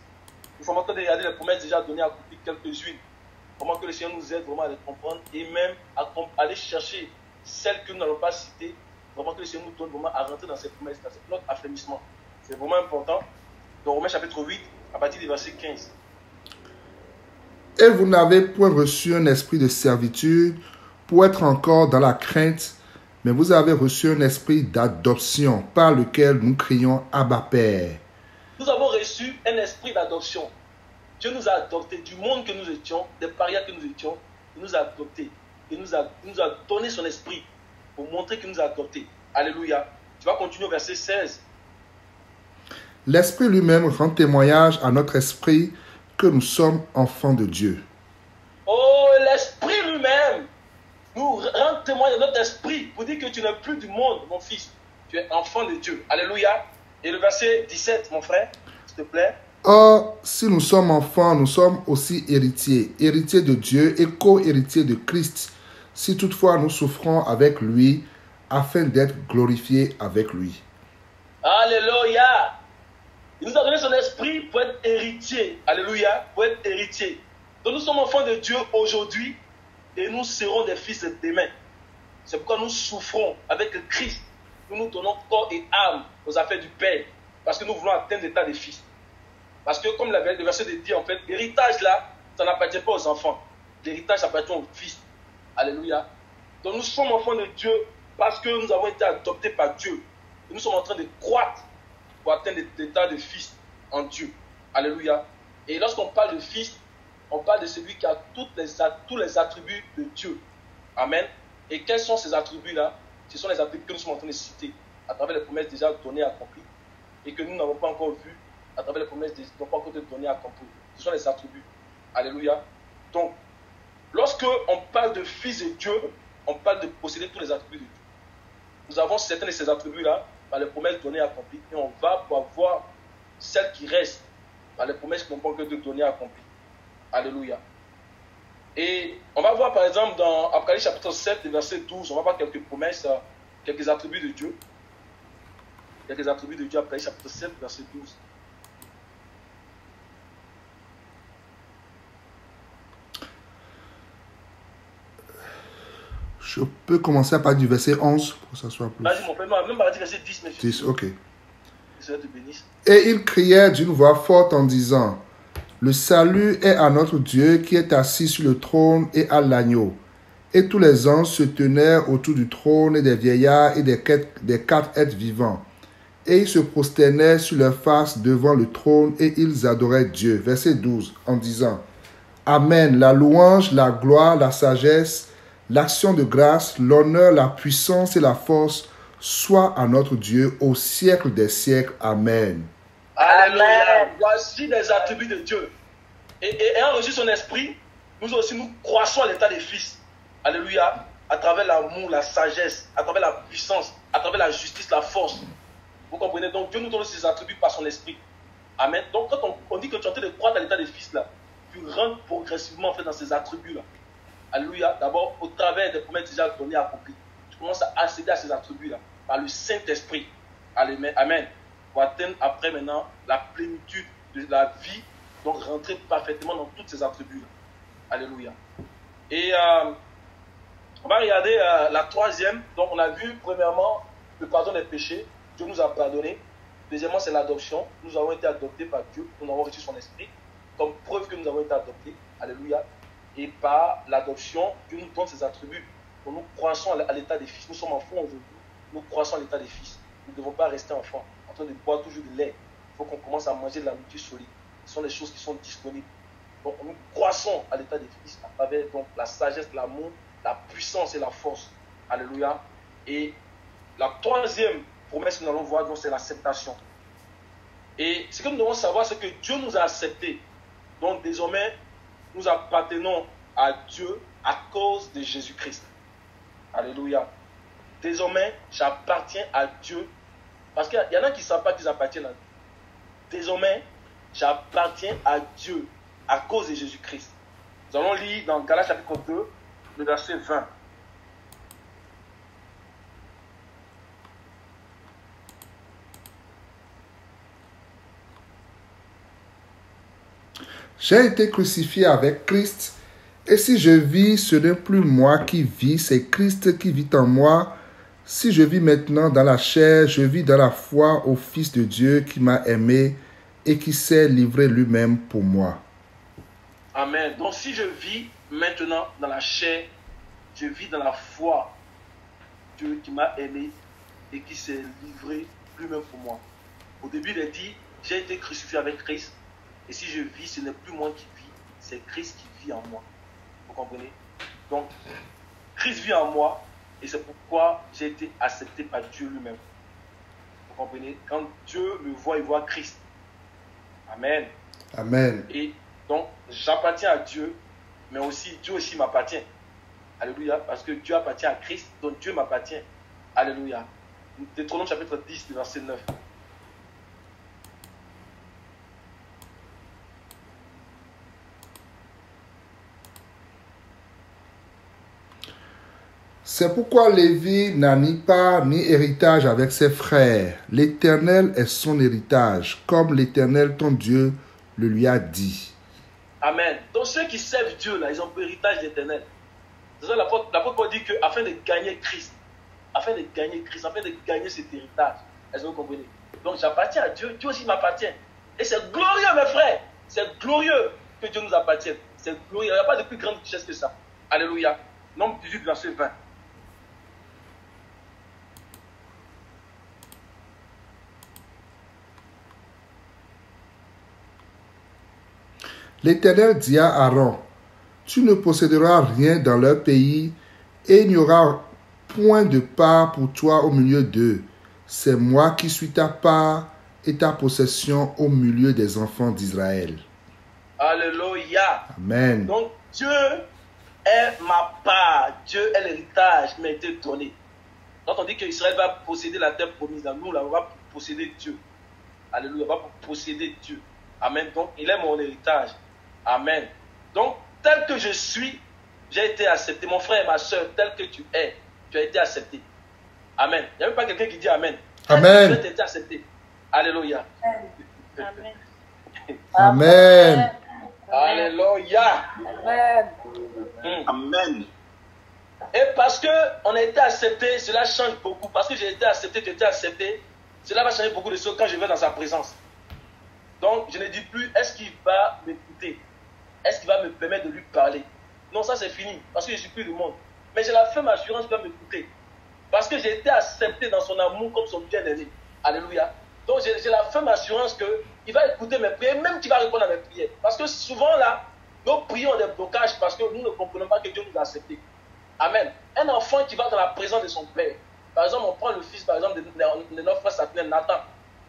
Nous sommes en train de regarder les promesses déjà données à couper quelques-unes. Comment que le Seigneur nous aide vraiment à les comprendre et même à aller chercher celles que nous n'allons pas citer. Vraiment que le Seigneur nous donne vraiment à rentrer dans ces promesses-là. C'est notre affermissement. C'est vraiment important. Dans Romains chapitre 8, à partir du verset 15. Et vous n'avez point reçu un esprit de servitude pour être encore dans la crainte, mais vous avez reçu un esprit d'adoption par lequel nous crions Abba Père. Nous avons reçu un esprit d'adoption. Dieu nous a adoptés du monde que nous étions, des parias que nous étions. Il nous a adoptés. Il nous a donné son esprit pour montrer qu'il nous a adoptés. Alléluia. Tu vas continuer au verset 16. L'esprit lui-même rend témoignage à notre esprit que nous sommes enfants de Dieu. Oh, l'esprit lui-même nous rend témoignage à notre esprit pour dire que tu n'es plus du monde, mon fils. Tu es enfant de Dieu. Alléluia. Et le verset 17, mon frère, s'il te plaît. Or, si nous sommes enfants, nous sommes aussi héritiers, héritiers de Dieu et co-héritiers de Christ, si toutefois nous souffrons avec lui, afin d'être glorifié avec lui. Alléluia. Il nous a donné son esprit pour être héritier. Alléluia. Pour être héritier. Donc nous sommes enfants de Dieu aujourd'hui et nous serons des fils demain. C'est pourquoi nous souffrons avec Christ. Nous nous donnons corps et âme aux affaires du Père. Parce que nous voulons atteindre l'état des fils. Parce que comme le verset dit en fait, l'héritage là, ça n'appartient pas aux enfants. L'héritage appartient aux fils. Alléluia. Donc nous sommes enfants de Dieu parce que nous avons été adoptés par Dieu. Et nous sommes en train de croître pour atteindre l'état de fils en Dieu. Alléluia. Et lorsqu'on parle de fils, on parle de celui qui a tous les attributs de Dieu. Amen. Et quels sont ces attributs-là? Ce sont les attributs que nous sommes en train de citer à travers les promesses déjà données et accomplies et que nous n'avons pas encore vues à travers les promesses qui n'ont pas encore été données et accomplies. Ce sont les attributs. Alléluia. Donc, lorsque on parle de fils de Dieu, on parle de posséder tous les attributs de Dieu. Nous avons certains de ces attributs-là par les promesses données et accomplies et on va pouvoir voir celles qui restent par les promesses qui n'ont pas encore été données et accomplies. Alléluia. Et on va voir par exemple dans Apocalypse chapitre 7, verset 12, on va voir quelques promesses, quelques attributs de Dieu. Quelques attributs de Dieu, Apocalypse chapitre 7, verset 12. Je peux commencer à partir du verset 11 pour que ça soit plus. Vas-y mon frère, même par le verset 10, mais 10, ok. que le Seigneur te bénisse. Et il criait d'une voix forte en disant, le salut est à notre Dieu qui est assis sur le trône et à l'agneau. Et tous les anges se tenaient autour du trône et des vieillards et des quatre êtres vivants. Et ils se prosternaient sur leur face devant le trône et ils adoraient Dieu. Verset 12, en disant, Amen, la louange, la gloire, la sagesse, l'action de grâce, l'honneur, la puissance et la force soient à notre Dieu au siècle des siècles. Amen. Alléluia. Voici les attributs de Dieu. Et ayant reçu son esprit, nous aussi nous croissons à l'état des fils. Alléluia. À travers l'amour, la sagesse, à travers la puissance, à travers la justice, la force. Vous comprenez? Donc Dieu nous donne ses attributs par son esprit. Amen. Donc quand on dit que tu es en train de croître à l'état des fils là, tu rentres progressivement en fait dans ces attributs là. Alléluia. D'abord au travers des promesses déjà données à accomplir. Tu commences à accéder à ces attributs là par le Saint-Esprit. Amen. Pour atteindre après maintenant la plénitude de la vie, donc rentrer parfaitement dans tous ces attributs là. Alléluia. Et on va regarder la troisième. Donc on a vu premièrement le pardon des péchés. Dieu nous a pardonné. Deuxièmement, c'est l'adoption. Nous avons été adoptés par Dieu. Nous avons reçu son esprit comme preuve que nous avons été adoptés. Alléluia. Et par l'adoption, Dieu nous donne ses attributs. Donc nous croissons à l'état des fils. Nous sommes enfants aujourd'hui. Nous croissons à l'état des fils. Nous ne devons pas rester enfants, en train de boire toujours de lait. Il faut qu'on commence à manger de la nourriture solide. Ce sont des choses qui sont disponibles. Donc nous croissons à l'état des fils à travers donc, la sagesse, l'amour, la puissance et la force. Alléluia. Et la troisième promesse que nous allons voir, donc, c'est l'acceptation. Et ce que nous devons savoir, c'est que Dieu nous a acceptés. Donc désormais, nous appartenons à Dieu à cause de Jésus-Christ. Alléluia. Désormais, j'appartiens à Dieu. Parce qu'il y en a qui ne savent pas qu'ils appartiennent à Dieu. Désormais, j'appartiens à Dieu à cause de Jésus-Christ. Nous allons lire dans Galates chapitre 2, le verset 20. J'ai été crucifié avec Christ, et si je vis, ce n'est plus moi qui vis, c'est Christ qui vit en moi. Si je vis maintenant dans la chair, je vis dans la foi au Fils de Dieu qui m'a aimé et qui s'est livré lui-même pour moi. Amen. Donc si je vis maintenant dans la chair, je vis dans la foi Dieu qui m'a aimé et qui s'est livré lui-même pour moi. Au début, il a dit, j'ai été crucifié avec Christ. Et si je vis, ce n'est plus moi qui vis, c'est Christ qui vit en moi. Vous comprenez? Donc, Christ vit en moi et c'est pourquoi j'ai été accepté par Dieu lui-même. Vous comprenez? Quand Dieu me voit, il voit Christ. Amen. Amen. Et donc, j'appartiens à Dieu, mais aussi Dieu aussi m'appartient. Alléluia. Parce que Dieu appartient à Christ, donc Dieu m'appartient. Alléluia. Deutéronome chapitre 10, verset 9. C'est pourquoi Lévi n'a ni part ni héritage avec ses frères. L'Éternel est son héritage, comme l'Éternel ton Dieu le lui a dit. Amen. Donc ceux qui servent Dieu, là, ils ont pour héritage l'Éternel. C'est ça l'apôtre Paul dit qu'afin de gagner Christ, afin de gagner cet héritage, est-ce que vous comprenez? Donc j'appartiens à Dieu, Dieu aussi m'appartient. Et c'est glorieux, mes frères. C'est glorieux que Dieu nous appartienne. C'est glorieux. Il n'y a pas de plus grande richesse que ça. Alléluia. Nombre 18, verset 20. L'Éternel dit à Aaron, tu ne posséderas rien dans leur pays, et il n'y aura point de part pour toi au milieu d'eux. C'est moi qui suis ta part et ta possession au milieu des enfants d'Israël. Alléluia. Amen. Donc Dieu est ma part. Dieu est l'héritage qui m'a été donné. Quand on dit qu'Israël va posséder la terre promise, nous, là, on va posséder Dieu. Alléluia. On va posséder Dieu. Amen. Donc, il est mon héritage. Amen. Donc, tel que je suis, j'ai été accepté. Mon frère et ma soeur, tel que tu es, tu as été accepté. Amen. Il n'y a même pas quelqu'un qui dit Amen. Amen. Tu as été accepté. Alléluia. Amen. Amen. Alléluia. Amen. Amen. Et parce qu'on a été accepté, cela change beaucoup. Parce que j'ai été accepté, tu as été accepté, cela va changer beaucoup de choses quand je vais dans sa présence. Donc, je ne dis plus, est-ce qu'il va m'écouter? Est-ce qu'il va me permettre de lui parler? Non, ça c'est fini, parce que je ne suis plus du monde. Mais j'ai la ferme assurance qu'il va m'écouter. Parce que j'ai été accepté dans son amour comme son bien-aimé. Alléluia. Donc, j'ai la ferme assurance qu'il va écouter mes prières, même qu'il va répondre à mes prières. Parce que souvent, là, nos prières ont des blocages parce que nous ne comprenons pas que Dieu nous a acceptés. Amen. Un enfant qui va dans la présence de son père. Par exemple, on prend le fils, par exemple, de notre frère Saturnin, Nathan,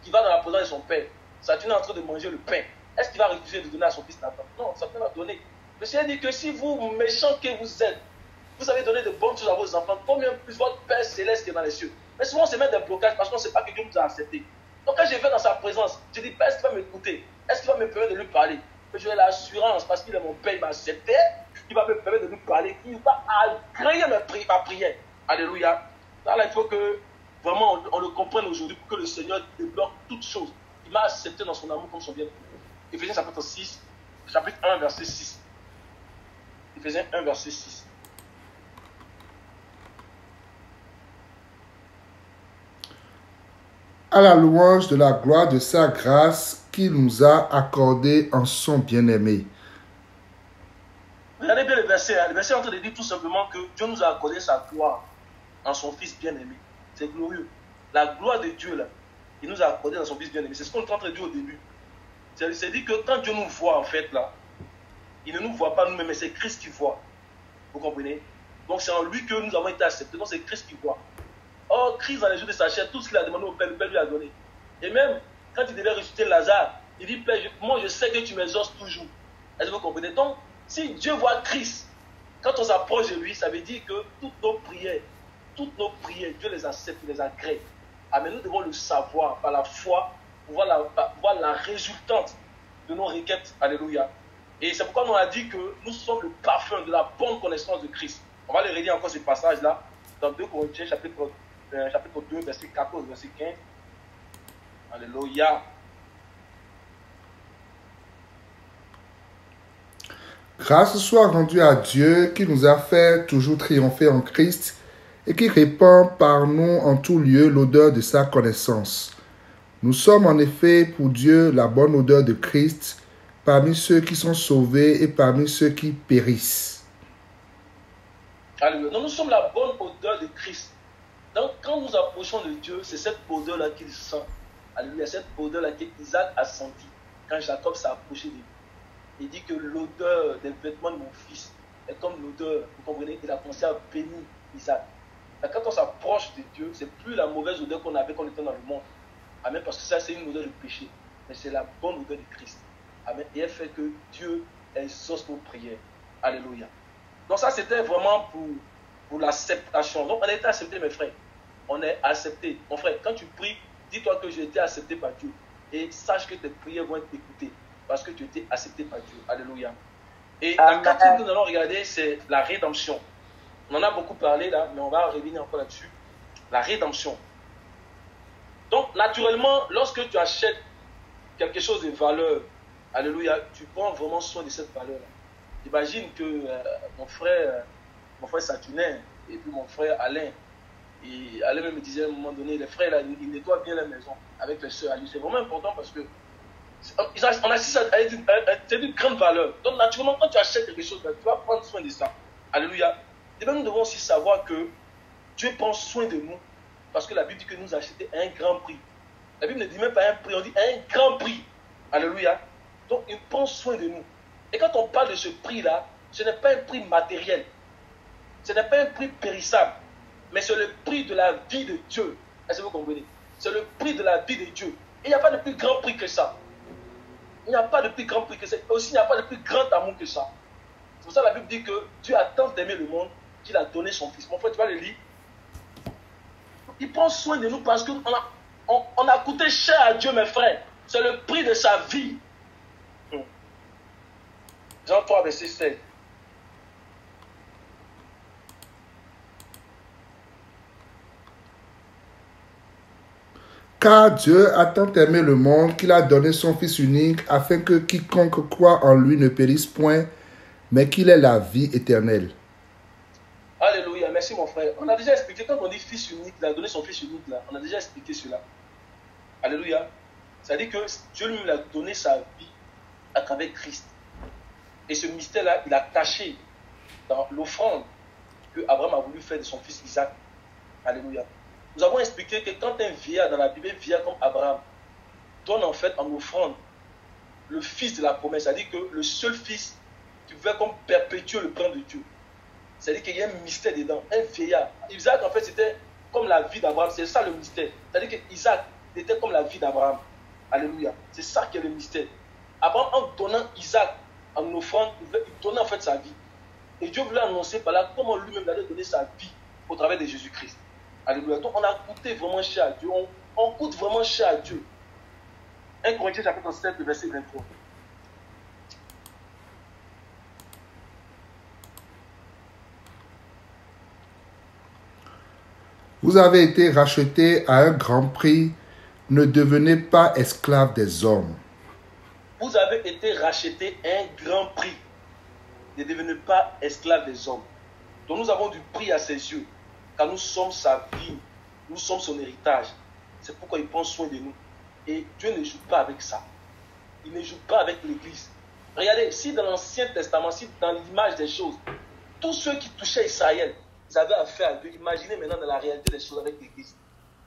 qui va dans la présence de son père. Saturnin est en train de manger le pain. Est-ce qu'il va refuser de donner à son fils Nathan? Non, Saturnin va donner. Le Seigneur dit que si vous, méchants que vous êtes, vous savez donner de bonnes choses à vos enfants, combien plus votre Père céleste qui est dans les cieux. Mais souvent, on se met des blocages parce qu'on ne sait pas que Dieu nous a acceptés. Donc, quand je vais dans sa présence, je dis, Père, est-ce qu'il va m'écouter? Est-ce qu'il va me permettre de lui parler? Que j'ai l'assurance, parce qu'il est mon Père, il m'a accepté, il va me permettre de lui parler, il va agréer ma prière. Alléluia. Là, il faut que vraiment on le comprenne aujourd'hui pour que le Seigneur débloque toutes choses. Il m'a accepté dans son amour comme son bien-aimé. Éphésiens chapitre 6, chapitre 1, verset 6. Éphésiens 1, verset 6. À la louange de la gloire de sa grâce qu'il nous a accordée en son bien-aimé. Regardez bien le verset. Le verset est en train de dire tout simplement que Dieu nous a accordé sa gloire en son Fils bien-aimé. C'est glorieux. La gloire de Dieu, là, il nous a accordé dans son Fils bien-aimé. C'est ce qu'on est en train de dire au début. C'est dit que quand Dieu nous voit, en fait, là, il ne nous voit pas nous-mêmes, mais c'est Christ qui voit. Vous comprenez? Donc c'est en lui que nous avons été acceptés. Donc c'est Christ qui voit. Or, Christ, dans les jours de sa chair, tout ce qu'il a demandé au Père, le Père lui a donné. Et même, quand il devait ressusciter Lazare, il dit, Père, moi je sais que tu m'exauces toujours. Est-ce que vous comprenez? Donc, si Dieu voit Christ, quand on s'approche de lui, ça veut dire que toutes nos prières, Dieu les accepte, il les agrée. Ah, mais nous devons le savoir par la foi, pour voir la résultante de nos requêtes. Alléluia. Et c'est pourquoi on a dit que nous sommes le parfum de la bonne connaissance de Christ. On va le relire encore ce passage-là, dans 2 Corinthiens, chapitre 2, verset 14, verset 15. Alléluia. Grâce soit rendue à Dieu qui nous a fait toujours triompher en Christ et qui répand par nous en tout lieu l'odeur de sa connaissance. Nous sommes en effet pour Dieu la bonne odeur de Christ parmi ceux qui sont sauvés et parmi ceux qui périssent. Alléluia. Donc nous sommes la bonne odeur de Christ. Donc quand nous approchons de Dieu, c'est cette odeur-là qu'il sent. Alléluia. Cette odeur-là qu'Isaac a senti quand Jacob s'est approché de lui. Il dit que l'odeur des vêtements de mon fils est comme l'odeur, vous comprenez, il a commencé à bénir Isaac. Et quand on s'approche de Dieu, c'est plus la mauvaise odeur qu'on avait quand on était dans le monde. Amen. Parce que ça, c'est une odeur de péché. Mais c'est la bonne odeur de Christ. Amen. Et elle fait que Dieu exauce nos prières. Alléluia. Donc ça, c'était vraiment pour l'acceptation. Donc on a été accepté, mes frères. On est accepté. Mon frère, quand tu pries, dis-toi que j'ai été accepté par Dieu. Et sache que tes prières vont être écoutées. Parce que tu as été accepté par Dieu. Alléluia. Et la quatrième que nous allons regarder, c'est la rédemption. On en a beaucoup parlé là, mais on va revenir encore là-dessus. La rédemption. Donc, naturellement, lorsque tu achètes quelque chose de valeur, alléluia, tu prends vraiment soin de cette valeur-là. J'imagine que mon frère Saturnin et puis mon frère Alain, et Alain même me disait à un moment donné, les frères là, ils nettoient bien la maison avec les soeurs. C'est vraiment important parce que on assiste à une grande valeur. Donc, naturellement, quand tu achètes quelque chose, tu vas prendre soin de ça. Alléluia. Et bien, nous devons aussi savoir que Dieu prend soin de nous parce que la Bible dit que nous achetons à un grand prix. La Bible ne dit même pas un prix, on dit un grand prix. Alléluia. Donc, il prend soin de nous. Et quand on parle de ce prix-là, ce n'est pas un prix matériel. Ce n'est pas un prix périssable. Mais c'est le prix de la vie de Dieu. Est-ce que vous comprenez? C'est le prix de la vie de Dieu. Et il n'y a pas de plus grand prix que ça. Il n'y a pas de plus grand prix que ça. Aussi, il n'y a pas de plus grand amour que ça. C'est pour ça que la Bible dit que Dieu a tant aimé le monde qu'il a donné son Fils. Mon frère, tu vas le lire. Il prend soin de nous parce qu'on a coûté cher à Dieu, mes frères. C'est le prix de sa vie. Jean 3, verset 16. Car Dieu a tant aimé le monde qu'il a donné son Fils unique afin que quiconque croit en lui ne périsse point, mais qu'il ait la vie éternelle. Alléluia, merci mon frère. On a déjà expliqué, quand on dit Fils unique, il a donné son Fils unique là, on a déjà expliqué cela. Alléluia. Ça dit que Dieu lui a donné sa vie à travers Christ. Et ce mystère-là, il a caché dans l'offrande que Abraham a voulu faire de son fils Isaac. Alléluia. Nous avons expliqué que quand un vieillard dans la Bible, un vieillard comme Abraham, donne en fait en offrande le fils de la promesse, c'est-à-dire que le seul fils qui pouvait comme perpétuer le plan de Dieu. C'est-à-dire qu'il y a un mystère dedans, un vieillard. Isaac, en fait, c'était comme la vie d'Abraham, c'est ça le mystère. C'est-à-dire que Isaac était comme la vie d'Abraham. Alléluia. C'est ça qui est le mystère. Abraham, en donnant Isaac en offrande, il donnait en fait sa vie. Et Dieu voulait annoncer par là comment lui-même allait donner sa vie au travers de Jésus-Christ. Alléluia. Donc on a coûté vraiment cher à Dieu. On coûte vraiment cher à Dieu. 1 Corinthiens chapitre 7, verset 23. Vous avez été rachetés à un grand prix. Ne devenez pas esclaves des hommes. Vous avez été rachetés à un grand prix. Ne devenez pas esclaves des hommes. Donc nous avons du prix à ses yeux. Car nous sommes sa vie. Nous sommes son héritage. C'est pourquoi il prend soin de nous. Et Dieu ne joue pas avec ça. Il ne joue pas avec l'Église. Regardez, si dans l'Ancien Testament, si dans l'image des choses, tous ceux qui touchaient Israël, ils avaient affaire à Dieu. Imaginez maintenant dans la réalité des choses avec l'Église.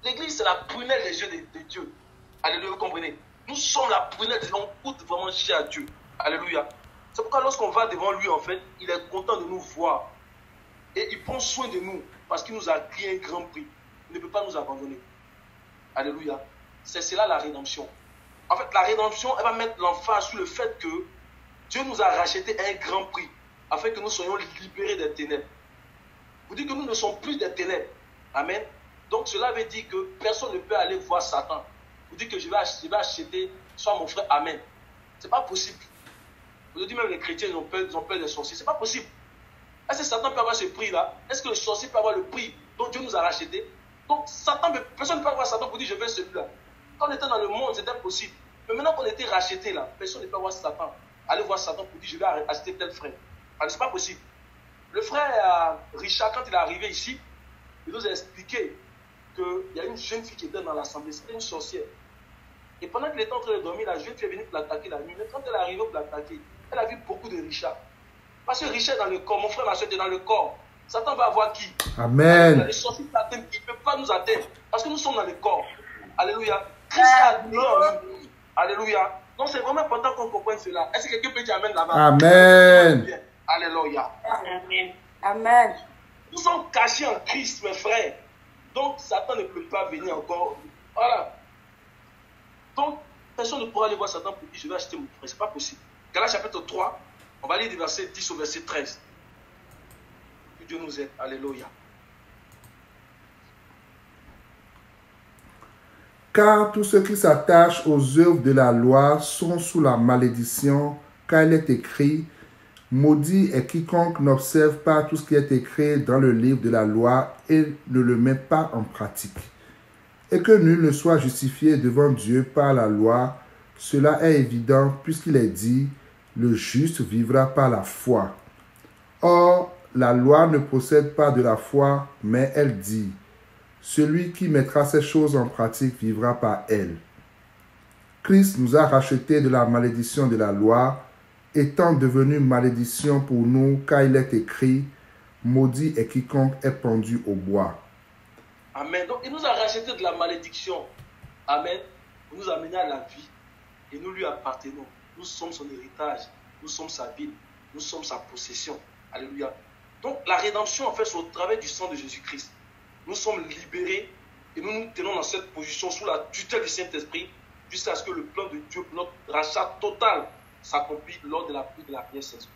L'Église, c'est la prunelle des yeux de Dieu. Alléluia, vous comprenez? Nous sommes la prunelle des yeux. On coûte vraiment cher à Dieu. Alléluia. C'est pourquoi lorsqu'on va devant lui, en fait, il est content de nous voir. Et il prend soin de nous parce qu'il nous a pris un grand prix. Il ne peut pas nous abandonner. Alléluia. C'est cela la rédemption. En fait, la rédemption, elle va mettre l'emphase sur le fait que Dieu nous a racheté un grand prix afin que nous soyons libérés des ténèbres. Vous dites que nous ne sommes plus des ténèbres. Amen. Donc cela veut dire que personne ne peut aller voir Satan. Vous dites que je vais acheter soit mon frère. Amen. Ce n'est pas possible. Vous dites même les chrétiens, ils ont peur des sorciers. Ce n'est pas possible. Est-ce que Satan peut avoir ce prix-là? Est-ce que le sorcier peut avoir le prix dont Dieu nous a racheté? Donc personne ne peut avoir Satan pour dire je veux celui-là. Quand on était dans le monde, c'était possible. Mais maintenant qu'on était racheté là, personne ne peut avoir Satan. Aller voir Satan pour dire je vais acheter tel frère. Ce n'est pas possible. Le frère Richard, quand il est arrivé ici, il nous a expliqué qu'il y a une jeune fille qui était dans l'assemblée, c'était une sorcière. Et pendant qu'il était en train de dormir, la jeune fille est venue pour l'attaquer la nuit. Mais quand elle est arrivée pour l'attaquer, elle a vu beaucoup de Richard. Parce que Richard est dans le corps, mon frère, ma soeur est dans le corps. Satan va avoir qui? Amen. Les sorciers il ne peut pas nous atteindre. Parce que nous sommes dans le corps. Alléluia. Christ a donné en nous. Alléluia. Donc c'est vraiment important qu'on comprenne cela. Est-ce que quelqu'un peut dire Amen là-bas? Amen. Alléluia. Amen. Amen. Nous sommes cachés en Christ, mes frères. Donc Satan ne peut pas venir encore. Voilà. Donc personne ne pourra aller voir Satan pour dire je vais acheter mon frère. Ce n'est pas possible. Galates chapitre 3, on va lire du verset 10 au verset 13. Que Dieu nous aide. Alléluia. Car tous ceux qui s'attachent aux œuvres de la loi sont sous la malédiction, car il est écrit, Maudit est quiconque n'observe pas tout ce qui est écrit dans le livre de la loi et ne le met pas en pratique. Et que nul ne soit justifié devant Dieu par la loi, cela est évident puisqu'il est dit, le juste vivra par la foi. Or, la loi ne procède pas de la foi, mais elle dit, celui qui mettra ces choses en pratique vivra par elles. Christ nous a rachetés de la malédiction de la loi, étant devenu malédiction pour nous, car il est écrit, maudit est quiconque est pendu au bois. Amen. Donc, il nous a rachetés de la malédiction. Amen. Pour nous amener à la vie. Et nous lui appartenons. Nous sommes son héritage. Nous sommes sa ville. Nous sommes sa possession. Alléluia. Donc, la rédemption, en fait, c'est au travers du sang de Jésus-Christ. Nous sommes libérés et nous nous tenons dans cette position sous la tutelle du Saint-Esprit jusqu'à ce que le plan de Dieu pour notre rachat total s'accomplisse lors de la pluie de l'arrière-saison.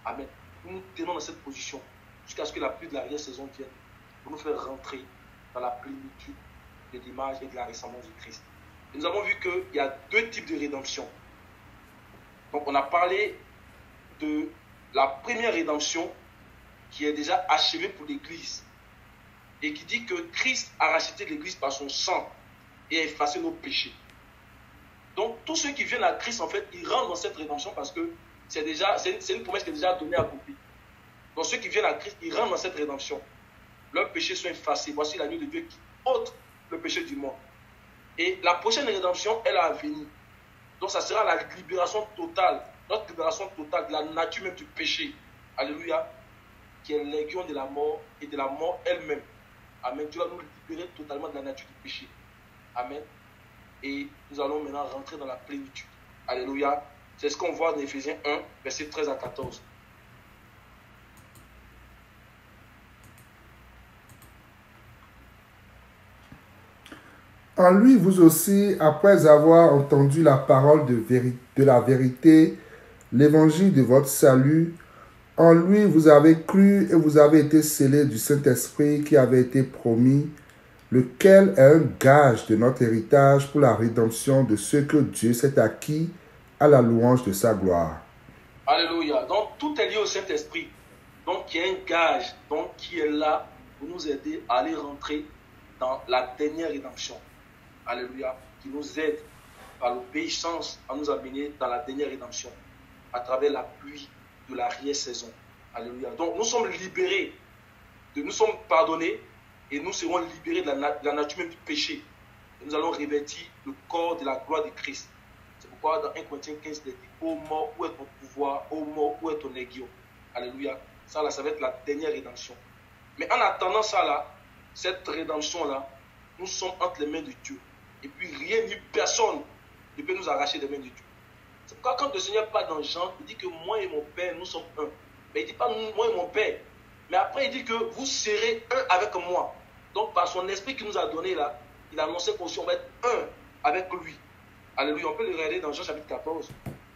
Amen. Nous nous tenons dans cette position jusqu'à ce que la pluie de l'arrière-saison vienne pour nous faire rentrer dans la plénitude de l'image et de la ressemblance de Christ. Et nous avons vu qu'il y a deux types de rédemption. Donc on a parlé de la première rédemption qui est déjà achevée pour l'Église et qui dit que Christ a racheté l'Église par son sang et a effacé nos péchés. Donc tous ceux qui viennent à Christ, en fait, ils rentrent dans cette rédemption parce que c'est une promesse qui est déjà donnée à accomplie. Donc ceux qui viennent à Christ, ils rentrent dans cette rédemption. Leurs péchés sont effacés. Voici l'agneau de Dieu qui ôte le péché du monde. Et la prochaine rédemption, elle a à venir. Donc ça sera la libération totale, notre libération totale de la nature même du péché. Alléluia. Qui est l'aiguillon de la mort et de la mort elle-même. Amen. Dieu va nous libérer totalement de la nature du péché. Amen. Et nous allons maintenant rentrer dans la plénitude. Alléluia. C'est ce qu'on voit dans Éphésiens 1, versets 13 à 14. En lui, vous aussi, après avoir entendu la parole de la vérité, l'évangile de votre salut, en lui, vous avez cru et vous avez été scellés du Saint-Esprit qui avait été promis, lequel est un gage de notre héritage pour la rédemption de ceux que Dieu s'est acquis à la louange de sa gloire. Alléluia. Donc, tout est lié au Saint-Esprit. Donc, il y a un gage qui est là pour nous aider à aller rentrer dans la dernière rédemption. Alléluia. Qui nous aide par l'obéissance à nous amener dans la dernière rédemption à travers la pluie de l'arrière-saison. Alléluia. Donc, nous sommes libérés, nous sommes pardonnés et nous serons libérés de la nature même du péché. Et nous allons revêtir le corps de la gloire de Christ. C'est pourquoi dans 1 Corinthiens 15, il dit, ô mort, où est ton pouvoir? Ô mort, où est ton aiguillon? Alléluia. Ça là, ça va être la dernière rédemption. Mais en attendant ça là, cette rédemption là, nous sommes entre les mains de Dieu. Et puis rien ni personne ne peut nous arracher des mains de Dieu. C'est pourquoi quand le Seigneur parle dans Jean, il dit que moi et mon Père, nous sommes un. Mais il ne dit pas moi et mon Père. Mais après, il dit que vous serez un avec moi. Donc, par son esprit qu'il nous a donné là, il a annoncé qu'aussi on va être un avec lui. Alléluia. On peut le regarder dans Jean chapitre 14.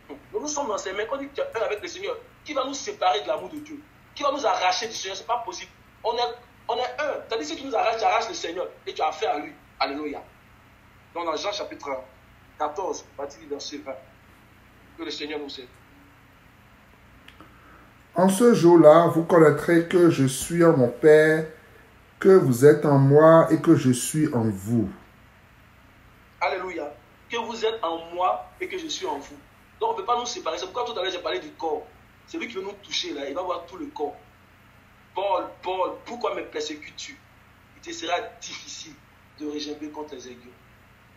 Donc, nous sommes dans ses mains. Quand on dit que tu es un avec le Seigneur, qui va nous séparer de l'amour de Dieu? Qui va nous arracher du Seigneur? Ce n'est pas possible. On est un. C'est-à-dire, si tu nous arraches, tu arraches le Seigneur et tu as affaire à lui. Alléluia. Donc, dans Jean chapitre 14, partie du verset 20. Que le Seigneur nous aide. En ce jour-là, vous connaîtrez que je suis en mon Père, que vous êtes en moi et que je suis en vous. Alléluia. Que vous êtes en moi et que je suis en vous. Donc on ne peut pas nous séparer. C'est pourquoi tout à l'heure j'ai parlé du corps. C'est lui qui veut nous toucher là. Il va voir tout le corps. Paul, pourquoi me persécutes-tu? Il te sera difficile de régimber contre les aiguilles.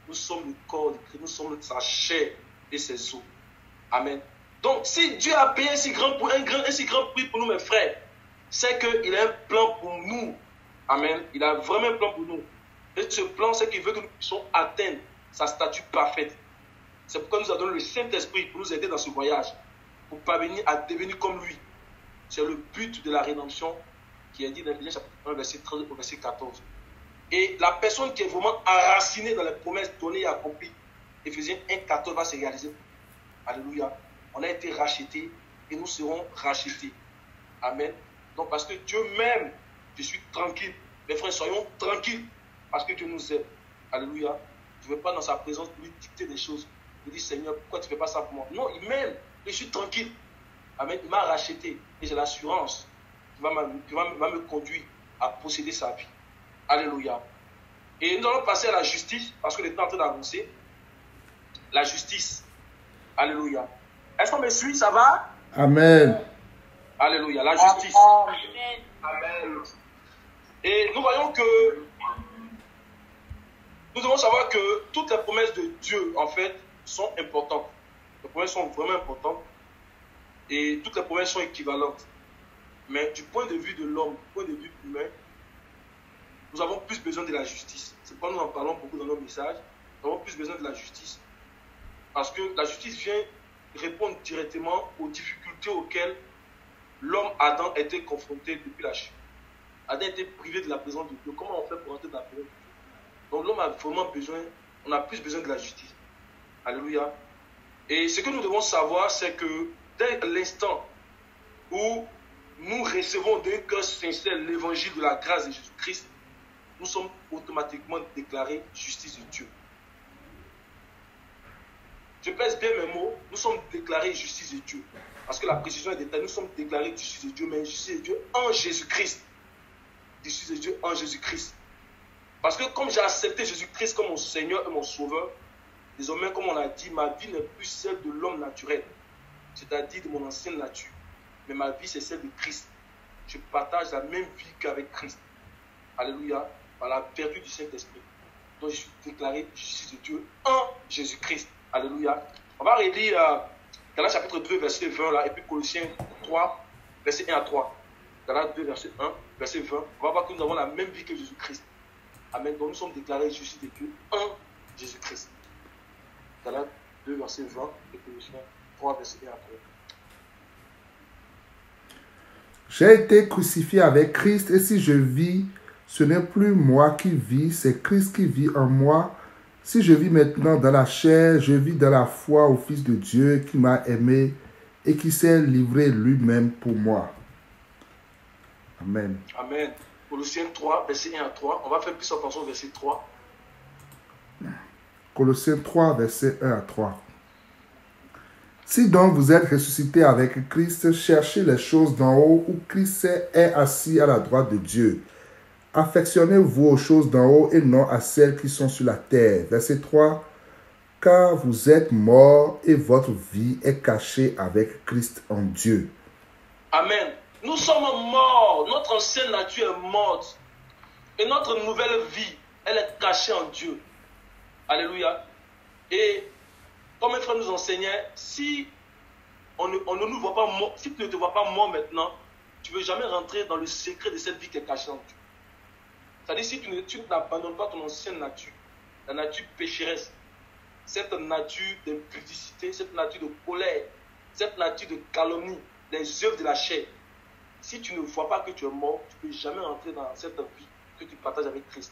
Nous sommes le corps de Christ. Nous sommes sa chair et ses os. Amen. Donc, si Dieu a payé un si grand prix pour nous, mes frères, c'est qu'il a un plan pour nous. Amen. Il a vraiment un plan pour nous. Et ce plan, c'est qu'il veut que nous puissions atteindre sa statue parfaite. C'est pourquoi il nous a donné le Saint-Esprit pour nous aider dans ce voyage, pour parvenir à devenir comme lui. C'est le but de la rédemption qui est dit dans Éphésiens chapitre 1, verset 13 au verset 14. Et la personne qui est vraiment enracinée dans les promesses données et accomplies, Éphésiens 1, 14 va se réaliser. Alléluia. On a été rachetés et nous serons rachetés. Amen. Donc parce que Dieu m'aime, je suis tranquille. Mes frères, soyons tranquilles parce que Dieu nous aime. Alléluia. Je ne veux pas dans sa présence lui dicter des choses. Je dis Seigneur, pourquoi tu ne fais pas ça pour moi? Non, il m'aime et je suis tranquille. Amen. Il m'a racheté et j'ai l'assurance qui va me conduire à posséder sa vie. Alléluia. Et nous allons passer à la justice parce que le temps est en train d'avancer. La justice. Alléluia. Est-ce qu'on me suit? Ça va? Amen. Alléluia. La justice. Amen. Amen. Et nous voyons que nous devons savoir que toutes les promesses de Dieu, en fait, sont importantes. Les promesses sont vraiment importantes et toutes les promesses sont équivalentes. Mais du point de vue de l'homme, du point de vue humain, nous avons plus besoin de la justice. C'est pourquoi nous en parlons beaucoup dans nos messages. Nous avons plus besoin de la justice. Parce que la justice vient répondre directement aux difficultés auxquelles l'homme Adam était confronté depuis la chute. Adam était privé de la présence de Dieu. Comment on fait pour entrer dans la présence de Dieu? Donc l'homme a vraiment besoin, on a plus besoin de la justice. Alléluia. Et ce que nous devons savoir, c'est que dès l'instant où nous recevons d'un cœur sincère l'évangile de la grâce de Jésus-Christ, nous sommes automatiquement déclarés justice de Dieu. Je pèse bien mes mots, nous sommes déclarés justice de Dieu. Parce que la précision est détaillée, nous sommes déclarés justice de Dieu, mais justice de Dieu en Jésus-Christ. Justice de Dieu en Jésus-Christ. Parce que comme j'ai accepté Jésus-Christ comme mon Seigneur et mon Sauveur, désormais, comme on l'a dit, ma vie n'est plus celle de l'homme naturel, c'est-à-dire de mon ancienne nature. Mais ma vie, c'est celle de Christ. Je partage la même vie qu'avec Christ. Alléluia. Par la vertu du Saint-Esprit. Donc, je suis déclaré justice de Dieu en Jésus-Christ. Alléluia. On va relire Galates chapitre 2, verset 20, là, et puis Colossiens 3, verset 1 à 3. Galates 2, verset 1, verset 20. On va voir que nous avons la même vie que Jésus-Christ. Amen. Donc, nous sommes déclarés justice de Dieu en Jésus-Christ. Galates 2, verset 20, et Colossiens 3, verset 1 à 3. J'ai été crucifié avec Christ et si je vis, ce n'est plus moi qui vis, c'est Christ qui vit en moi. Si je vis maintenant dans la chair, je vis dans la foi au Fils de Dieu qui m'a aimé et qui s'est livré lui-même pour moi. Amen. Amen. Colossiens 3, verset 1 à 3. On va faire plus attention au verset 3. Colossiens 3, verset 1 à 3. Si donc vous êtes ressuscités avec Christ, cherchez les choses d'en haut où Christ est assis à la droite de Dieu. Affectionnez-vous aux choses d'en haut et non à celles qui sont sur la terre. Verset 3. Car vous êtes morts et votre vie est cachée avec Christ en Dieu. Amen. Nous sommes morts. Notre ancienne nature est morte. Et notre nouvelle vie, elle est cachée en Dieu. Alléluia. Et comme un frère nous enseignait, si on ne nous voit pas mort, si tu ne te vois pas mort maintenant, tu ne veux jamais rentrer dans le secret de cette vie qui est cachée en Dieu. C'est-à-dire si tu n'abandonnes pas ton ancienne nature, la nature pécheresse, cette nature d'impudicité, cette nature de colère, cette nature de calomnie, les œuvres de la chair, si tu ne vois pas que tu es mort, tu ne peux jamais rentrer dans cette vie que tu partages avec Christ.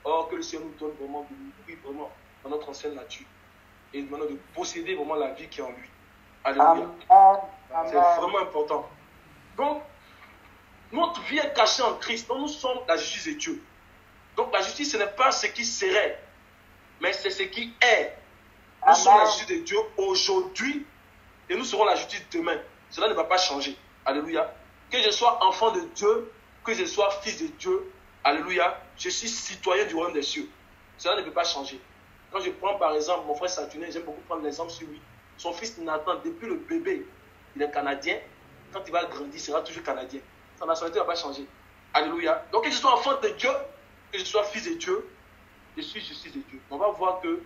Or, que le Seigneur nous donne vraiment de nous vivre vraiment dans notre ancienne nature et maintenant de posséder vraiment la vie qui est en lui. Alléluia. C'est vraiment important. Donc, notre vie est cachée en Christ. Donc, nous sommes la justice de Dieu. Donc, la justice, ce n'est pas ce qui serait, mais c'est ce qui est. Nous sommes la justice de Dieu aujourd'hui et nous serons la justice demain. Cela ne va pas changer. Alléluia. Que je sois enfant de Dieu, que je sois fils de Dieu, alléluia, je suis citoyen du royaume des cieux. Cela ne peut pas changer. Quand je prends par exemple mon frère Saturnin, j'aime beaucoup prendre l'exemple sur lui. Son fils Nathan, depuis le bébé, il est canadien. Quand il va grandir, il sera toujours canadien. Sa nationalité ne va pas changer. Alléluia. Donc que je sois enfant de Dieu, que je sois fils de Dieu, je suis justice de Dieu. On va voir que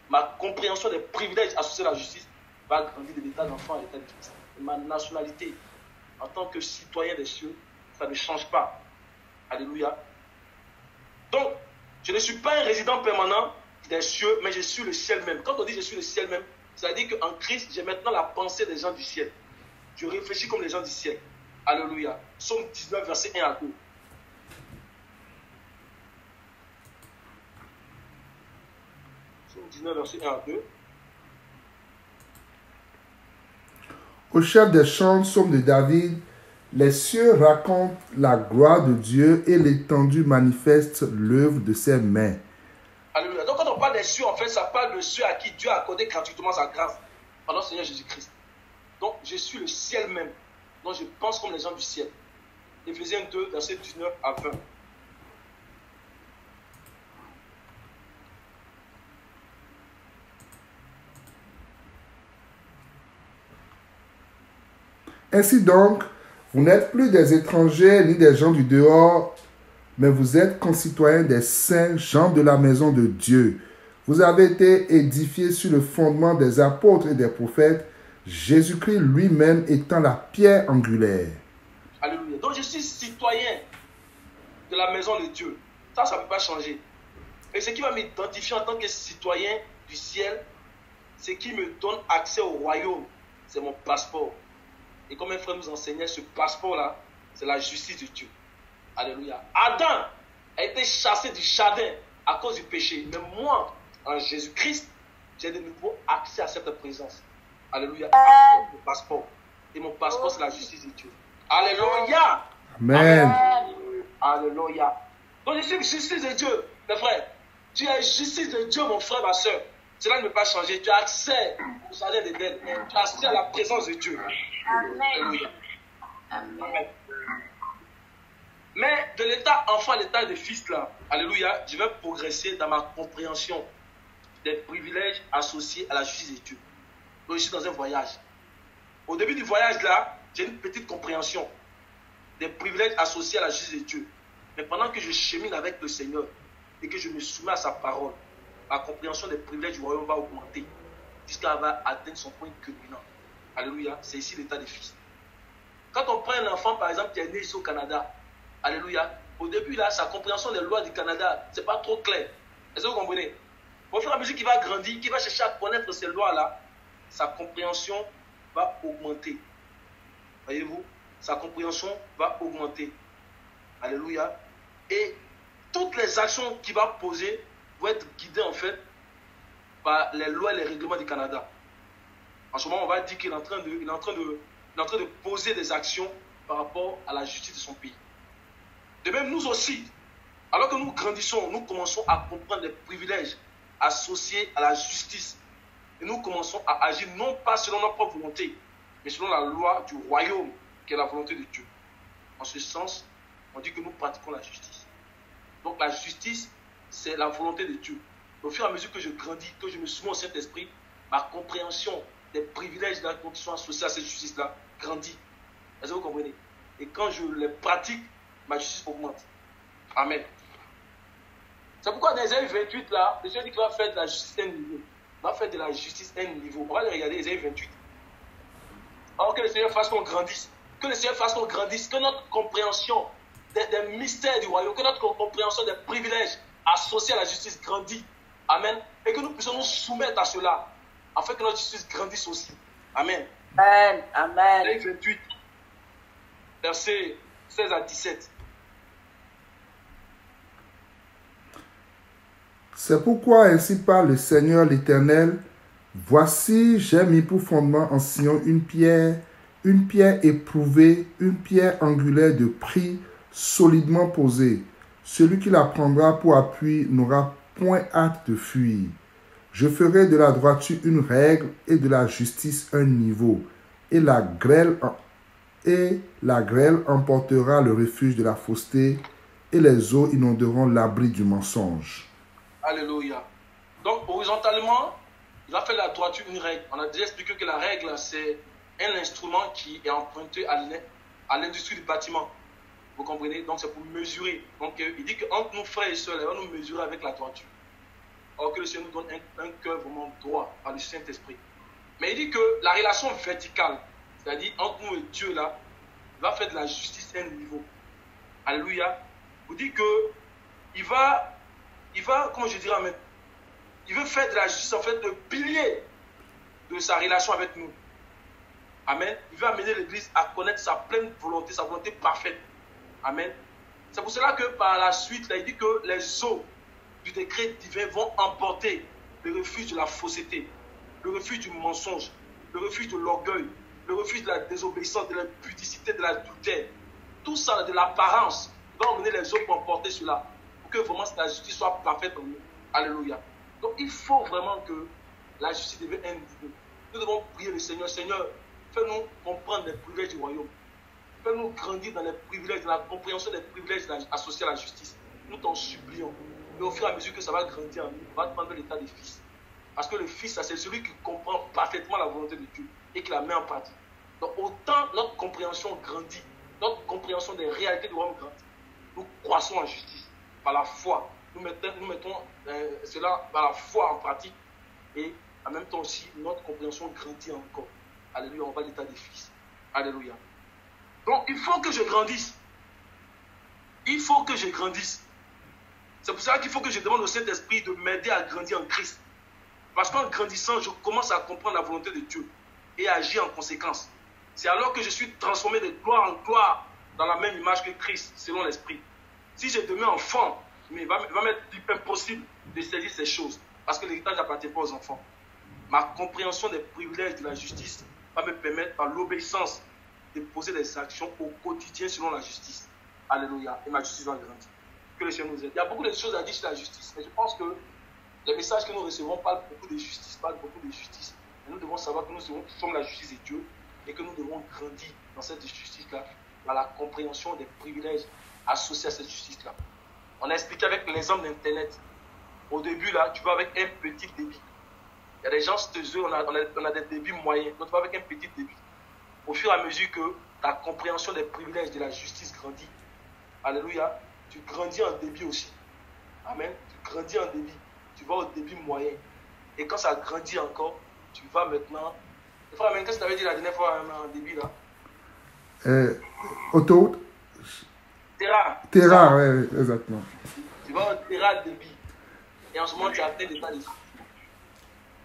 ma compréhension des privilèges associés à la justice va grandir de l'état d'enfant à l'état de Christ. Et ma nationalité, en tant que citoyen des cieux, ça ne change pas. Alléluia. Donc, je ne suis pas un résident permanent des cieux, mais je suis le ciel même. Quand on dit je suis le ciel même, ça veut dire qu'en Christ, j'ai maintenant la pensée des gens du ciel. Je réfléchis comme les gens du ciel. Alléluia. Psaume 19, verset 1 à 2. Psaume 19, verset 1 à 2. Au chef des chants, psaume de David, les cieux racontent la gloire de Dieu et l'étendue manifeste l'œuvre de ses mains. Alléluia. Donc quand on parle des cieux, en fait, ça parle de ceux à qui Dieu a accordé gratuitement sa grâce par notre Seigneur Jésus-Christ. Donc, je suis le ciel même. Donc, je pense comme les gens du ciel. Éphésiens 2, verset 19 à 20. Ainsi donc, vous n'êtes plus des étrangers ni des gens du dehors, mais vous êtes concitoyens des saints, gens de la maison de Dieu. Vous avez été édifiés sur le fondement des apôtres et des prophètes, Jésus-Christ lui-même étant la pierre angulaire. Alléluia. Donc je suis citoyen de la maison de Dieu. Ça ne peut pas changer. Et ce qui va m'identifier en tant que citoyen du ciel, ce qui me donne accès au royaume, c'est mon passeport. Et comme un frère nous enseignait, ce passeport-là, c'est la justice de Dieu. Alléluia. Adam a été chassé du jardin à cause du péché. Mais moi, en Jésus-Christ, j'ai de nouveau accès à cette présence. Alléluia. À mon passeport. Et mon passeport, c'est la justice de Dieu. Alléluia. Amen. Alléluia. Donc, je suis justice de Dieu, mes frères. Tu es justice de Dieu, mon frère, ma soeur. Cela ne peut pas changer. Tu as accès au jardin d'Éden. Tu as accès à la présence de Dieu. Amen. Amen. Mais de l'état enfant à l'état de fils, là, alléluia, je vais progresser dans ma compréhension des privilèges associés à la justice de Dieu. Donc, je suis dans un voyage. Au début du voyage, là, j'ai une petite compréhension des privilèges associés à la justice de Dieu. Mais pendant que je chemine avec le Seigneur et que je me soumets à sa parole, ma compréhension des privilèges du royaume va augmenter jusqu'à va atteindre son point culminant. Alléluia, c'est ici l'état des fils. Quand on prend un enfant, par exemple, qui est né ici au Canada, alléluia, au début, là, sa compréhension des lois du Canada, ce n'est pas trop clair. Est-ce que vous comprenez? Au fur et à mesure qu'il va grandir, qu'il va chercher à connaître ces lois-là, sa compréhension va augmenter. Voyez-vous? Sa compréhension va augmenter. Alléluia. Et toutes les actions qu'il va poser vont être guidées, en fait, par les lois et les règlements du Canada. En ce moment, on va dire qu'il est en train de poser des actions par rapport à la justice de son pays. De même, nous aussi, alors que nous grandissons, nous commençons à comprendre les privilèges associés à la justice. Et nous commençons à agir non pas selon notre propre volonté, mais selon la loi du royaume, qui est la volonté de Dieu. En ce sens, on dit que nous pratiquons la justice. Donc la justice, c'est la volonté de Dieu. Au fur et à mesure que je grandis, que je me soumets au Saint-Esprit, ma compréhension des privilèges qui sont associés à cette justice-là grandit. Est-ce que vous comprenez? Et quand je les pratique, ma justice augmente. Amen. C'est pourquoi dans Ésaïe 28, là, le Seigneur dit qu'il va faire de la justice un niveau. Il va faire de la justice un niveau. On va regarder Ésaïe 28. Alors que le Seigneur fasse qu'on grandisse. Que le Seigneur fasse qu'on grandisse. Que notre compréhension des mystères du royaume, que notre compréhension des privilèges associés à la justice grandit. Amen. Et que nous puissions nous soumettre à cela, afin que notre justice grandisse aussi. Amen. Amen. Amen. Ésaïe 28, versets 16 à 17. C'est pourquoi ainsi parle le Seigneur l'Éternel. Voici, j'ai mis pour fondement en Sion une pierre éprouvée, une pierre angulaire de prix, solidement posée. Celui qui la prendra pour appui n'aura point hâte de fuir. Je ferai de la droiture une règle et de la justice un niveau, et la grêle emportera le refuge de la fausseté, et les eaux inonderont l'abri du mensonge. Alléluia. Donc, horizontalement, il va faire de la droiture une règle. On a déjà expliqué que la règle, c'est un instrument qui est emprunté à l'industrie du bâtiment. Vous comprenez? Donc, c'est pour mesurer. Donc, il dit qu'entre nous, frères et sœurs, il va nous mesurer avec la droiture. Or que le Seigneur nous donne un cœur vraiment droit par le Saint-Esprit. Mais il dit que la relation verticale, c'est-à-dire entre nous et Dieu, là, il va faire de la justice à un niveau. Alléluia. Vous dit que il va, comment je dirais, il veut faire de la justice, en fait, le pilier de sa relation avec nous. Amen. Il veut amener l'Église à connaître sa pleine volonté, sa volonté parfaite. Amen. C'est pour cela que par la suite, là, il dit que les eaux du décret divin vont emporter le refuge de la fausseté, le refuge du mensonge, le refuge de l'orgueil, le refuge de la désobéissance, de l'impudicité, de l'adultère. Tout ça, de l'apparence, va emmener les eaux pour emporter cela, pour que vraiment la justice soit parfaite en nous. Alléluia. Donc il faut vraiment que la justice devienne un niveau. Nous devons prier le Seigneur. Seigneur, Fais-nous comprendre les privilèges du royaume. Fais-nous grandir dans les privilèges, dans la compréhension des privilèges associés à la justice. Nous t'en supplions. Et au fur et à mesure que ça va grandir en nous, on va prendre l'état des fils. Parce que le fils, c'est celui qui comprend parfaitement la volonté de Dieu et qui la met en pratique. Donc autant notre compréhension grandit, notre compréhension des réalités du royaume grandit, nous croissons en justice. Par la foi, nous mettons cela par la foi en pratique. Et en même temps aussi, notre compréhension grandit encore. Alléluia, on va à l'état des fils. Alléluia. Donc, il faut que je grandisse. Il faut que je grandisse. C'est pour ça qu'il faut que je demande au Saint-Esprit de m'aider à grandir en Christ. Parce qu'en grandissant, je commence à comprendre la volonté de Dieu et à agir en conséquence. C'est alors que je suis transformé de gloire en gloire dans la même image que Christ, selon l'Esprit. Si je demeure enfant, il va m'être impossible de saisir ces choses. Parce que l'héritage n'appartient pas aux enfants. Ma compréhension des privilèges de la justice va me permettre, par l'obéissance, de poser des actions au quotidien selon la justice. Alléluia. Et ma justice va grandir. Que le Seigneur nous aide. Il y a beaucoup de choses à dire sur la justice, mais je pense que les messages que nous recevons parlent beaucoup de justice, Et nous devons savoir que nous sommes la justice de Dieu et que nous devons grandir dans cette justice-là, dans la compréhension des privilèges associés à cette justice-là. On a expliqué avec l'exemple d'Internet. Au début, là, tu vas avec un petit débit. Il y a des gens, on a des débits moyens. Donc, tu vas avec un petit débit. Au fur et à mesure que ta compréhension des privilèges de la justice grandit, alléluia, tu grandis en débit aussi. Amen. Tu grandis en débit. Tu vas au débit moyen. Et quand ça grandit encore, tu vas maintenant... Frère, qu'est-ce que tu avais dit la dernière fois en débit, là? Auto. Terra, oui, exactement. Tu vas au terra débit. Et en ce moment, tu as atteint l'état de...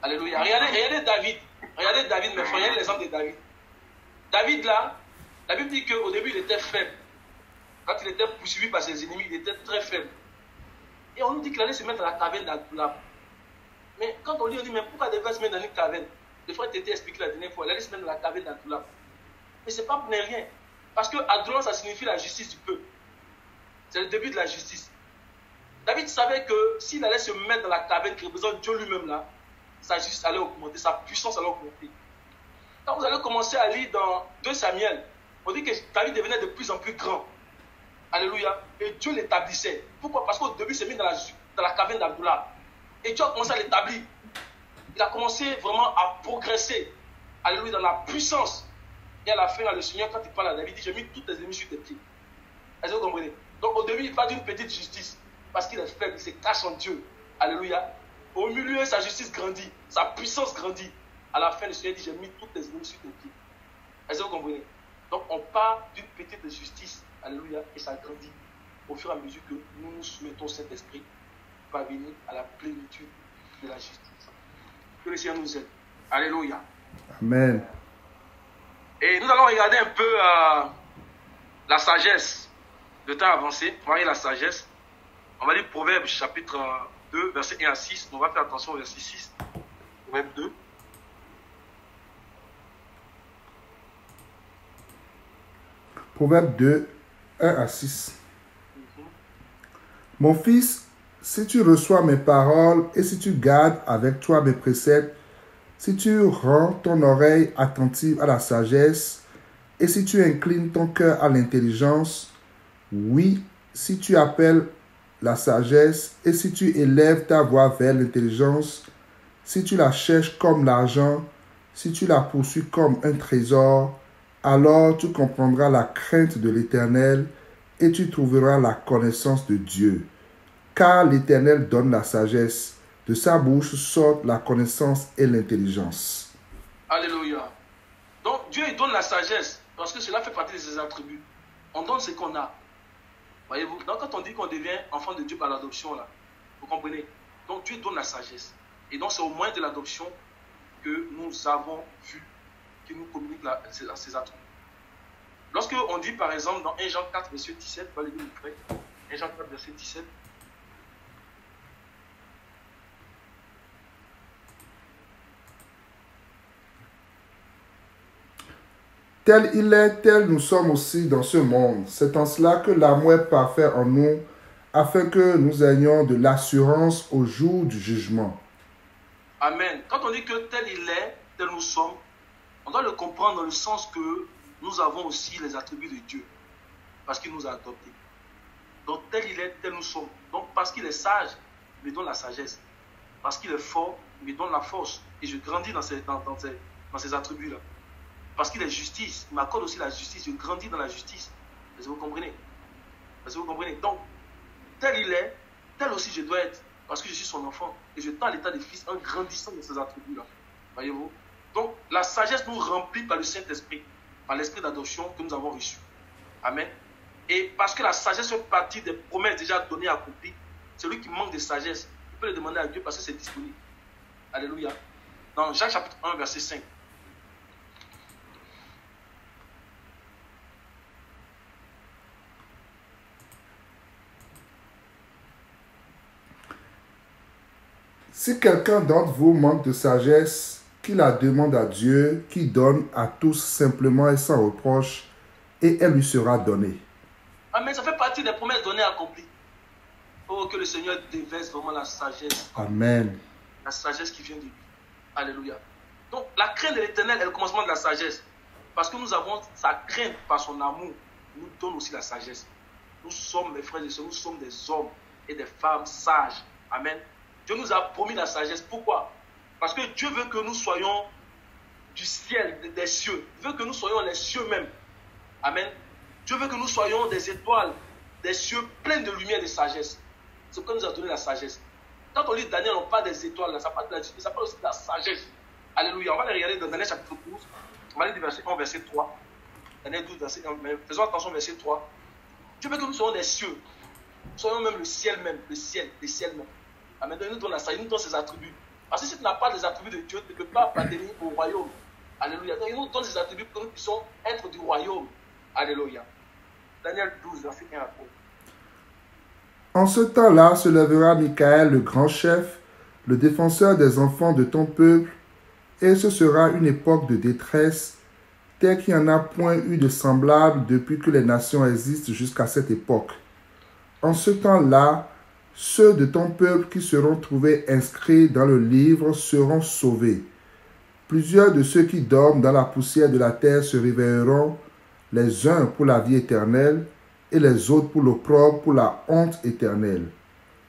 Alléluia. Regardez David. Regardez David, mes frères. Regardez l'exemple de David. David, là, la Bible dit qu'au début, il était faible. Quand il était poursuivi par ses ennemis, il était très faible. Et on nous dit qu'il allait se mettre dans la caverne d'Adoula. Mais quand on lit, on dit, mais pourquoi David va se mettre dans une caverne? Le frère t'était expliqué la dernière fois, il allait se mettre dans la caverne d'Adoula. Mais ce n'est pas pour rien. Parce que Adoula, ça signifie la justice du peuple. C'est le début de la justice. David savait que s'il allait se mettre dans la caverne qui représente Dieu lui-même là, sa justice allait augmenter, sa puissance allait augmenter. Quand vous allez commencer à lire dans 2 Samuel, on dit que David devenait de plus en plus grand. Alléluia. Et Dieu l'établissait. Pourquoi? Parce qu'au début, il s'est mis dans la caverne d'Adoula. Et Dieu a commencé à l'établir. Il a commencé vraiment à progresser. Alléluia, dans la puissance. Et à la fin, là, le Seigneur, quand il parle à David, il dit, j'ai mis toutes tes ennemis sur tes pieds. Est-ce que vous comprenez? Donc au début, il parle d'une petite justice. Parce qu'il est faible, il se cache en Dieu. Alléluia. Au milieu, sa justice grandit. Sa puissance grandit. À la fin, le Seigneur dit, j'ai mis toutes tes ennemis sur tes pieds. Est-ce que vous comprenez? Donc on part d'une petite justice. Alléluia. Et ça grandit. Au fur et à mesure que nous nous soumettons cet esprit pour venir à la plénitude de la justice. Que le Seigneur nous aide. Alléluia. Amen. Et nous allons regarder un peu la sagesse. Le temps avancé, on va regarder la sagesse. On va lire Proverbes chapitre 2, verset 1 à 6. On va faire attention au verset 6. Proverbes 2. Proverbes 2, 1 à 6. Mon fils, si tu reçois mes paroles et si tu gardes avec toi mes préceptes, si tu rends ton oreille attentive à la sagesse et si tu inclines ton cœur à l'intelligence, oui, si tu appelles la sagesse et si tu élèves ta voix vers l'intelligence, si tu la cherches comme l'argent, si tu la poursuis comme un trésor, alors tu comprendras la crainte de l'Éternel et tu trouveras la connaissance de Dieu. Car l'Éternel donne la sagesse, de sa bouche sortent la connaissance et l'intelligence. Alléluia. Donc Dieu il donne la sagesse parce que cela fait partie de ses attributs. On donne ce qu'on a. Voyez-vous, donc quand on dit qu'on devient enfant de Dieu par l'adoption, là, vous comprenez? Donc Dieu donne la sagesse. Et donc c'est au moyen de l'adoption que nous avons vu qu'il nous communique ses attributs. Lorsque on dit par exemple dans 1 Jean 4, verset 17, on va le lire près. 1 Jean 4, verset 17. Tel il est, tel nous sommes aussi dans ce monde. C'est en cela que l'amour est parfait en nous, afin que nous ayons de l'assurance au jour du jugement. Amen. Quand on dit que tel il est, tel nous sommes, On doit le comprendre dans le sens que nous avons aussi les attributs de Dieu. Parce qu'il nous a adoptés. Donc tel il est, tel nous sommes. Donc parce qu'il est sage, il me donne la sagesse. Parce qu'il est fort, il me donne la force. Et je grandis dans ces attributs-là. Parce qu'il est justice, il m'accorde aussi la justice. Je grandis dans la justice. Est-ce que vous comprenez? Est-ce que vous comprenez? Donc, tel il est, tel aussi je dois être. Parce que je suis son enfant. Et je tends à l'état de fils en grandissant dans ces attributs-là. Voyez-vous? Donc, la sagesse nous remplit par le Saint-Esprit. Par l'esprit d'adoption que nous avons reçu. Amen. Et parce que la sagesse fait partie des promesses déjà données, accomplies, celui qui manque de sagesse, il peut le demander à Dieu parce que c'est disponible. Alléluia. Dans Jacques chapitre 1, verset 5. Si quelqu'un d'entre vous manque de sagesse, qu'il la demande à Dieu, qui donne à tous simplement et sans reproche, et elle lui sera donnée. Amen. Ça fait partie des promesses données, accomplies. Oh, que le Seigneur déverse vraiment la sagesse. Amen. La sagesse qui vient de lui. Alléluia. Donc, la crainte de l'Éternel est le commencement de la sagesse. Parce que nous avons sa crainte par son amour, nous donne aussi la sagesse. Nous sommes, mes frères et sœurs, nous sommes des hommes et des femmes sages. Amen. Dieu nous a promis la sagesse. Pourquoi? Parce que Dieu veut que nous soyons du ciel, des cieux. Il veut que nous soyons les cieux même. Amen. Dieu veut que nous soyons des étoiles, des cieux pleins de lumière et de sagesse. C'est pourquoi il nous a donné la sagesse. Quand on lit Daniel, on parle des étoiles, ça parle de la justice, ça parle aussi de la sagesse. Alléluia. On va les regarder dans Daniel chapitre 12. On va aller du verset 1, verset 3. Daniel 12, verset 1. Mais faisons attention au verset 3. Dieu veut que nous soyons des cieux. Nous soyons même le ciel même. Le ciel, les ciels même. Amen. Il nous donne la sagesse, il nous donne ses attributs. Parce que si tu n'as pas les attributs de Dieu, tu ne peux pas appartenir au royaume. Alléluia. Donc il nous donne ses attributs pour que nous puissions être du royaume. Alléluia. Daniel 12, verset 1 à 3. En ce temps-là se lèvera Michael, le grand chef, le défenseur des enfants de ton peuple, et ce sera une époque de détresse, telle qu'il n'y en a point eu de semblable depuis que les nations existent jusqu'à cette époque. En ce temps-là, ceux de ton peuple qui seront trouvés inscrits dans le livre seront sauvés. Plusieurs de ceux qui dorment dans la poussière de la terre se réveilleront, les uns pour la vie éternelle, et les autres pour l'opprobre, pour la honte éternelle.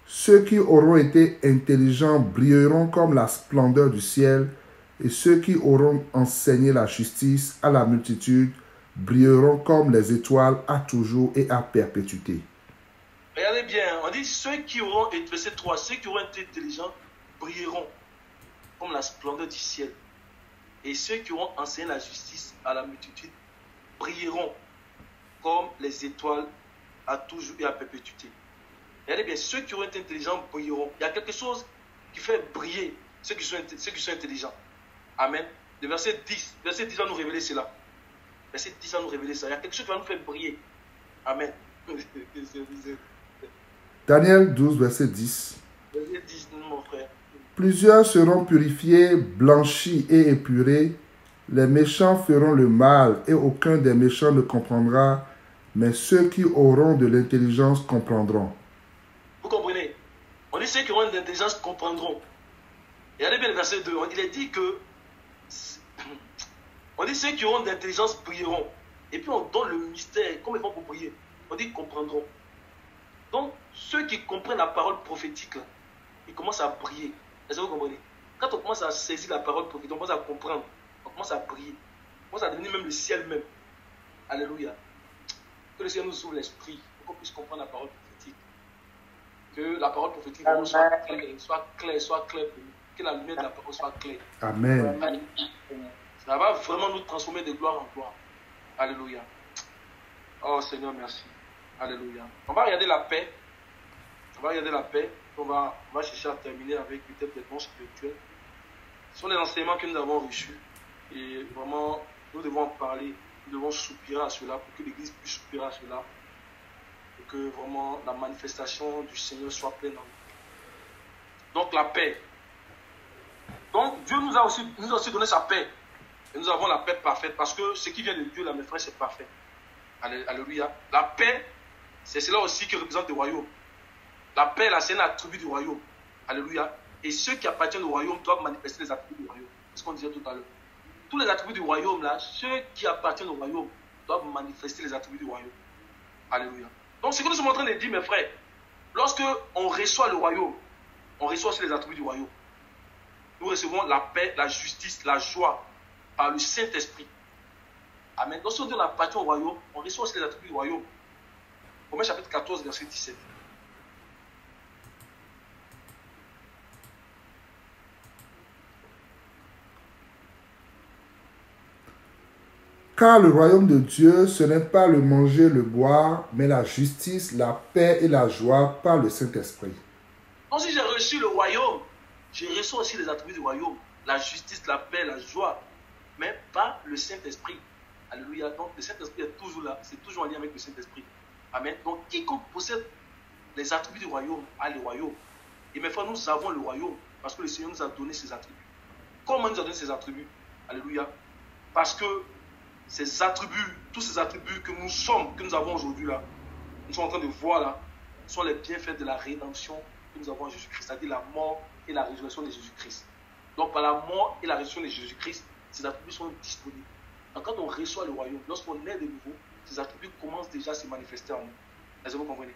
Ceux qui auront été intelligents brilleront comme la splendeur du ciel, et ceux qui auront enseigné la justice à la multitude brilleront comme les étoiles à toujours et à perpétuité. Regardez bien, on dit ceux qui auront été, verset 3, ceux qui auront été intelligents brilleront comme la splendeur du ciel, et ceux qui auront enseigné la justice à la multitude brilleront comme les étoiles à toujours et à perpétuité. Regardez bien, ceux qui auront été intelligents brilleront. Il y a quelque chose qui fait briller ceux qui sont intelligents. Amen. Le verset 10 va nous révéler cela. Verset 10 va nous révéler ça. Il y a quelque chose qui va nous faire briller. Amen. Daniel 12, verset 10. Verset 10, mon frère. Plusieurs seront purifiés, blanchis et épurés. Les méchants feront le mal et aucun des méchants ne comprendra, mais ceux qui auront de l'intelligence comprendront. Vous comprenez? On dit ceux qui auront de l'intelligence comprendront. Regardez bien le verset 2. Il est dit que on dit ceux qui auront de l'intelligence brilleront. Et puis on donne le mystère. Comment ils vont pour briller? On dit comprendront. Donc ceux qui comprennent la parole prophétique, là, ils commencent à briller. Est-ce que vous comprenez? Quand on commence à saisir la parole prophétique, on commence à comprendre. On commence à briller. On commence à devenir même le ciel même. Alléluia. Que le Seigneur nous ouvre l'esprit pour qu'on puisse comprendre la parole prophétique. Que la parole prophétique soit claire pour nous. Que la lumière de la parole soit claire. Amen. Ça va vraiment nous transformer de gloire en gloire. Alléluia. Oh Seigneur, merci. Alléluia. On va regarder la paix. On va chercher à terminer avec peut-être des dons spirituels. Ce sont les enseignements que nous avons reçus. Et vraiment, nous devons en parler. Nous devons soupirer à cela pour que l'Église puisse soupirer à cela. Et que vraiment la manifestation du Seigneur soit pleine en nous. Donc la paix. Donc Dieu nous a aussi donné sa paix. Et nous avons la paix parfaite parce que ce qui vient de Dieu, là, mes frères, c'est parfait. Alléluia. La paix, c'est cela aussi qui représente le royaume. La paix, là, c'est un attribut du royaume. Alléluia. Et ceux qui appartiennent au royaume doivent manifester les attributs du royaume. C'est ce qu'on disait tout à l'heure. tous les attributs du royaume, là, ceux qui appartiennent au royaume doivent manifester les attributs du royaume. Alléluia. Donc, ce que nous sommes en train de dire, mes frères, lorsque on reçoit le royaume, on reçoit aussi les attributs du royaume. Nous recevons la paix, la justice, la joie par le Saint-Esprit. Amen. Lorsque on appartient au royaume, on reçoit aussi les attributs du royaume. Romains chapitre 14, verset 17. Car le royaume de Dieu, ce n'est pas le manger, le boire, mais la justice, la paix et la joie par le Saint-Esprit. Donc si j'ai reçu le royaume, je reçois aussi les attributs du royaume. La justice, la paix, la joie, mais pas le Saint-Esprit. Alléluia. Donc le Saint-Esprit est toujours là, c'est toujours en lien avec le Saint-Esprit. Amen. Donc quiconque possède les attributs du royaume a le royaume. Et mes frères, nous avons le royaume parce que le Seigneur nous a donné ses attributs. Comment il nous a donné ses attributs? Alléluia. Parce que ces attributs, tous ces attributs que nous sommes, que nous avons aujourd'hui là, nous sommes en train de voir là, sont les bienfaits de la rédemption que nous avons en Jésus-Christ, c'est-à-dire la mort et la résurrection de Jésus-Christ. Donc par la mort et la résurrection de Jésus-Christ, ces attributs sont disponibles. Donc quand on reçoit le royaume, lorsqu'on est de nouveau, ces attributs commencent déjà à se manifester en nous. Est-ce que vous comprenez?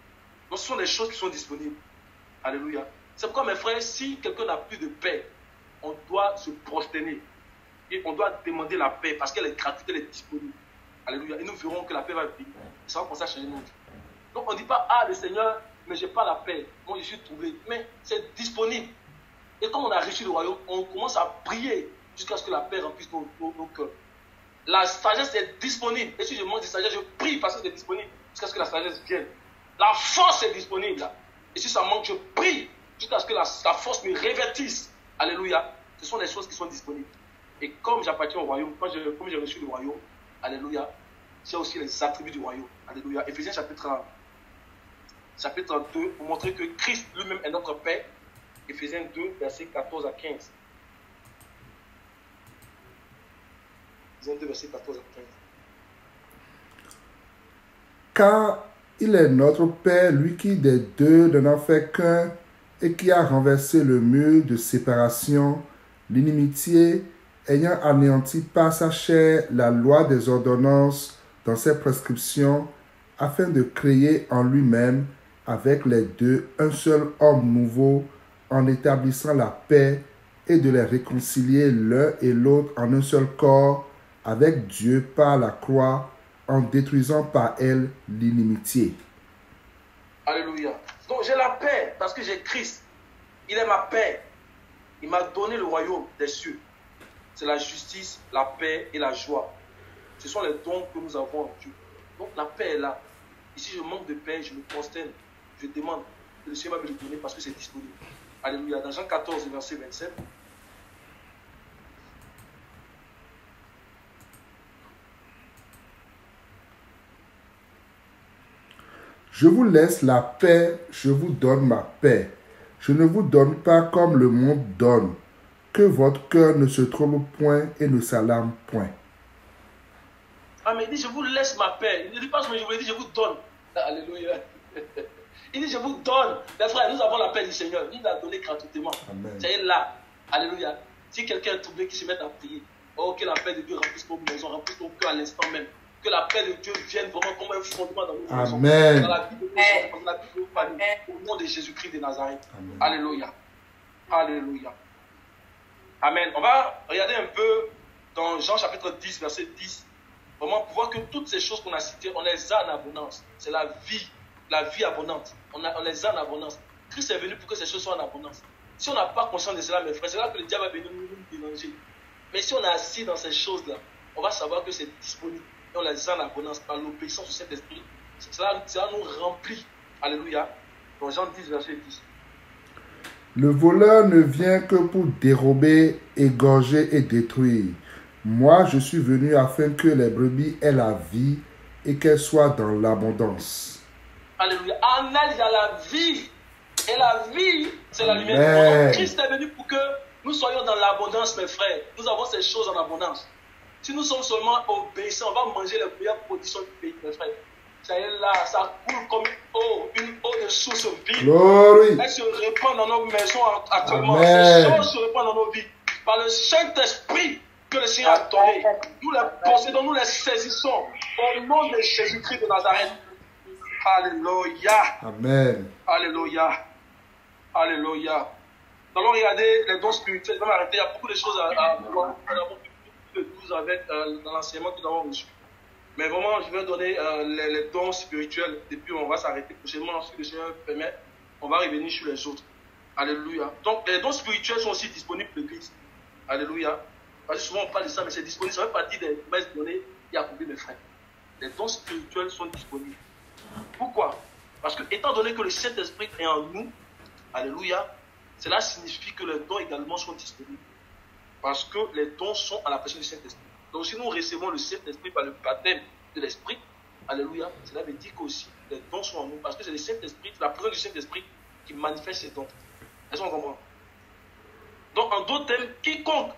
Donc ce sont des choses qui sont disponibles. Alléluia. C'est pourquoi mes frères, si quelqu'un n'a plus de paix, on doit se prosterner. Et on doit demander la paix parce qu'elle est gratuite, elle est disponible. Alléluia. Et nous verrons que la paix va venir. Et ça va commencer à changer notre vie. Donc on ne dit pas, ah le Seigneur, mais je n'ai pas la paix. Moi je suis trouvé. Mais c'est disponible. Et quand on a reçu le royaume, on commence à prier jusqu'à ce que la paix remplisse nos cœurs. La sagesse est disponible. Et si je manque de sagesse, je prie parce que c'est disponible jusqu'à ce que la sagesse vienne. La force est disponible. Là. Et si ça manque, je prie jusqu'à ce que la force me révertisse. Alléluia. Ce sont des choses qui sont disponibles. Et comme j'appartiens au royaume, comme j'ai reçu le royaume, alléluia, j'ai aussi les attributs du royaume. Alléluia. Éphésiens chapitre 2, pour montrer que Christ lui-même est notre paix. Éphésiens 2, versets 14 à 15. Éphésiens 2, versets 14 à 15. Car il est notre Père, lui qui des deux n'en a fait qu'un, et qui a renversé le mur de séparation, l'inimitié, ayant anéanti par sa chair la loi des ordonnances dans ses prescriptions, afin de créer en lui-même, avec les deux, un seul homme nouveau, en établissant la paix, et de les réconcilier l'un et l'autre en un seul corps, avec Dieu par la croix, en détruisant par elle l'inimitié. Alléluia. Donc j'ai la paix parce que j'ai Christ. Il est ma paix. Il m'a donné le royaume des cieux. C'est la justice, la paix et la joie. Ce sont les dons que nous avons en Dieu. Donc la paix est là. Et si je manque de paix, je me prosterne. Je demande que le Seigneur va me le donner parce que c'est disponible. Alléluia. Dans Jean 14, verset 27. Je vous laisse la paix, je vous donne ma paix. Je ne vous donne pas comme le monde donne. Que votre cœur ne se trouble point et ne s'alarme point. Ah, mais il dit, je vous laisse ma paix. Il ne dit pas, mais je vous le dis, je vous donne. Alléluia. Il dit, je vous donne. Les frères, nous avons la paix du Seigneur. Il l'a donné gratuitement. C'est là. Alléluia. Si quelqu'un est troublé, qui se met à prier. Oh, que la paix de Dieu remplisse nos maisons, remplisse nos cœurs à l'instant même. Que la paix de Dieu vienne vraiment comme un fondement dans nos maisons. Amen. Dans la vie de nos enfants, dans la vie de nos familles. Au nom de Jésus-Christ de Nazareth. Amen. Alléluia. Alléluia. Amen. On va regarder un peu dans Jean chapitre 10, verset 10. Vraiment pour voir que toutes ces choses qu'on a citées, on les a en abondance. C'est la vie abondante. On les a en abondance. Christ est venu pour que ces choses soient en abondance. Si on n'a pas conscience de cela, mes frères, c'est là que le diable va venir nous déranger. Mais si on est assis dans ces choses-là, on va savoir que c'est disponible. Et on les a en abondance par l'obéissance au Saint-Esprit. Cela nous remplit. Alléluia. Dans Jean 10, verset 10. Le voleur ne vient que pour dérober, égorger et détruire. Moi, je suis venu afin que les brebis aient la vie et qu'elles soient dans l'abondance. Alléluia. En elle, il y a la vie. Et la vie, c'est la lumière. Donc, Christ est venu pour que nous soyons dans l'abondance, mes frères. Nous avons ces choses en abondance. Si nous sommes seulement obéissants, on va manger les meilleures productions du pays, mes frères. Ça est là, ça coule comme une eau de source vive. Glory. Elle se répand dans nos maisons actuellement. Amen. Ces choses se répandent dans nos vies. Par le Saint-Esprit, que le Seigneur a données, nous les possédons, nous les saisissons au nom de Jésus-Christ de Nazareth. Alléluia. Amen. Alléluia. Alléluia. Nous allons regarder les dons spirituels. Je vais m'arrêter. Il y a beaucoup de choses à voir. Nous avons plus de 12 avec dans l'enseignement que nous avons reçu. Mais vraiment, je vais donner les dons spirituels. Et puis, on va s'arrêter prochainement. Si le Seigneur permet, on va revenir sur les autres. Alléluia. Donc, les dons spirituels sont aussi disponibles pour l'Église. Alléluia. Parce que souvent, on parle de ça, mais c'est disponible. Ça fait partie des promesses données et accomplies, mes frères. Les dons spirituels sont disponibles. Pourquoi? Parce que, étant donné que le Saint-Esprit est en nous, alléluia, cela signifie que les dons également sont disponibles. Parce que les dons sont à la personne du Saint-Esprit. Donc, si nous recevons le Saint-Esprit par le baptême de l'Esprit, alléluia, cela veut dire qu'aussi les dons sont en nous. Parce que c'est le Saint-Esprit, la présence du Saint-Esprit qui manifeste ces dons. Est-ce qu'on comprend? Donc, en d'autres termes, quiconque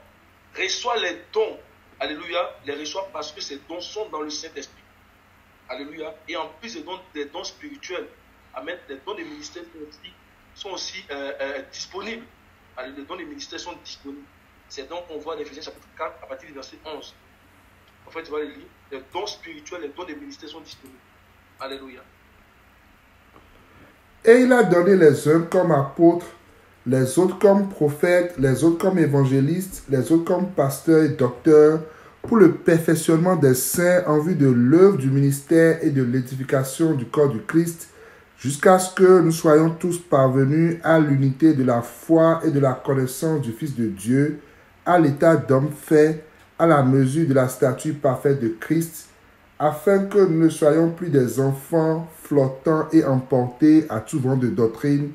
reçoit les dons, alléluia, les reçoit parce que ces dons sont dans le Saint-Esprit. Alléluia. Et en plus des dons spirituels, amen, les dons des ministères sont aussi disponibles. Les dons des ministères sont disponibles. C'est donc qu'on voit dans Ephésiens chapitre 4 à partir du verset 11. En fait, tu vas le lire. Les dons spirituels, les dons des ministères sont disponibles. Alléluia. Et il a donné les uns comme apôtres, les autres comme prophètes, les autres comme évangélistes, les autres comme pasteurs et docteurs, pour le perfectionnement des saints en vue de l'œuvre du ministère et de l'édification du corps du Christ, jusqu'à ce que nous soyons tous parvenus à l'unité de la foi et de la connaissance du Fils de Dieu, à l'état d'homme fait, à la mesure de la stature parfaite de Christ, afin que nous ne soyons plus des enfants flottants et emportés à tout vent de doctrine,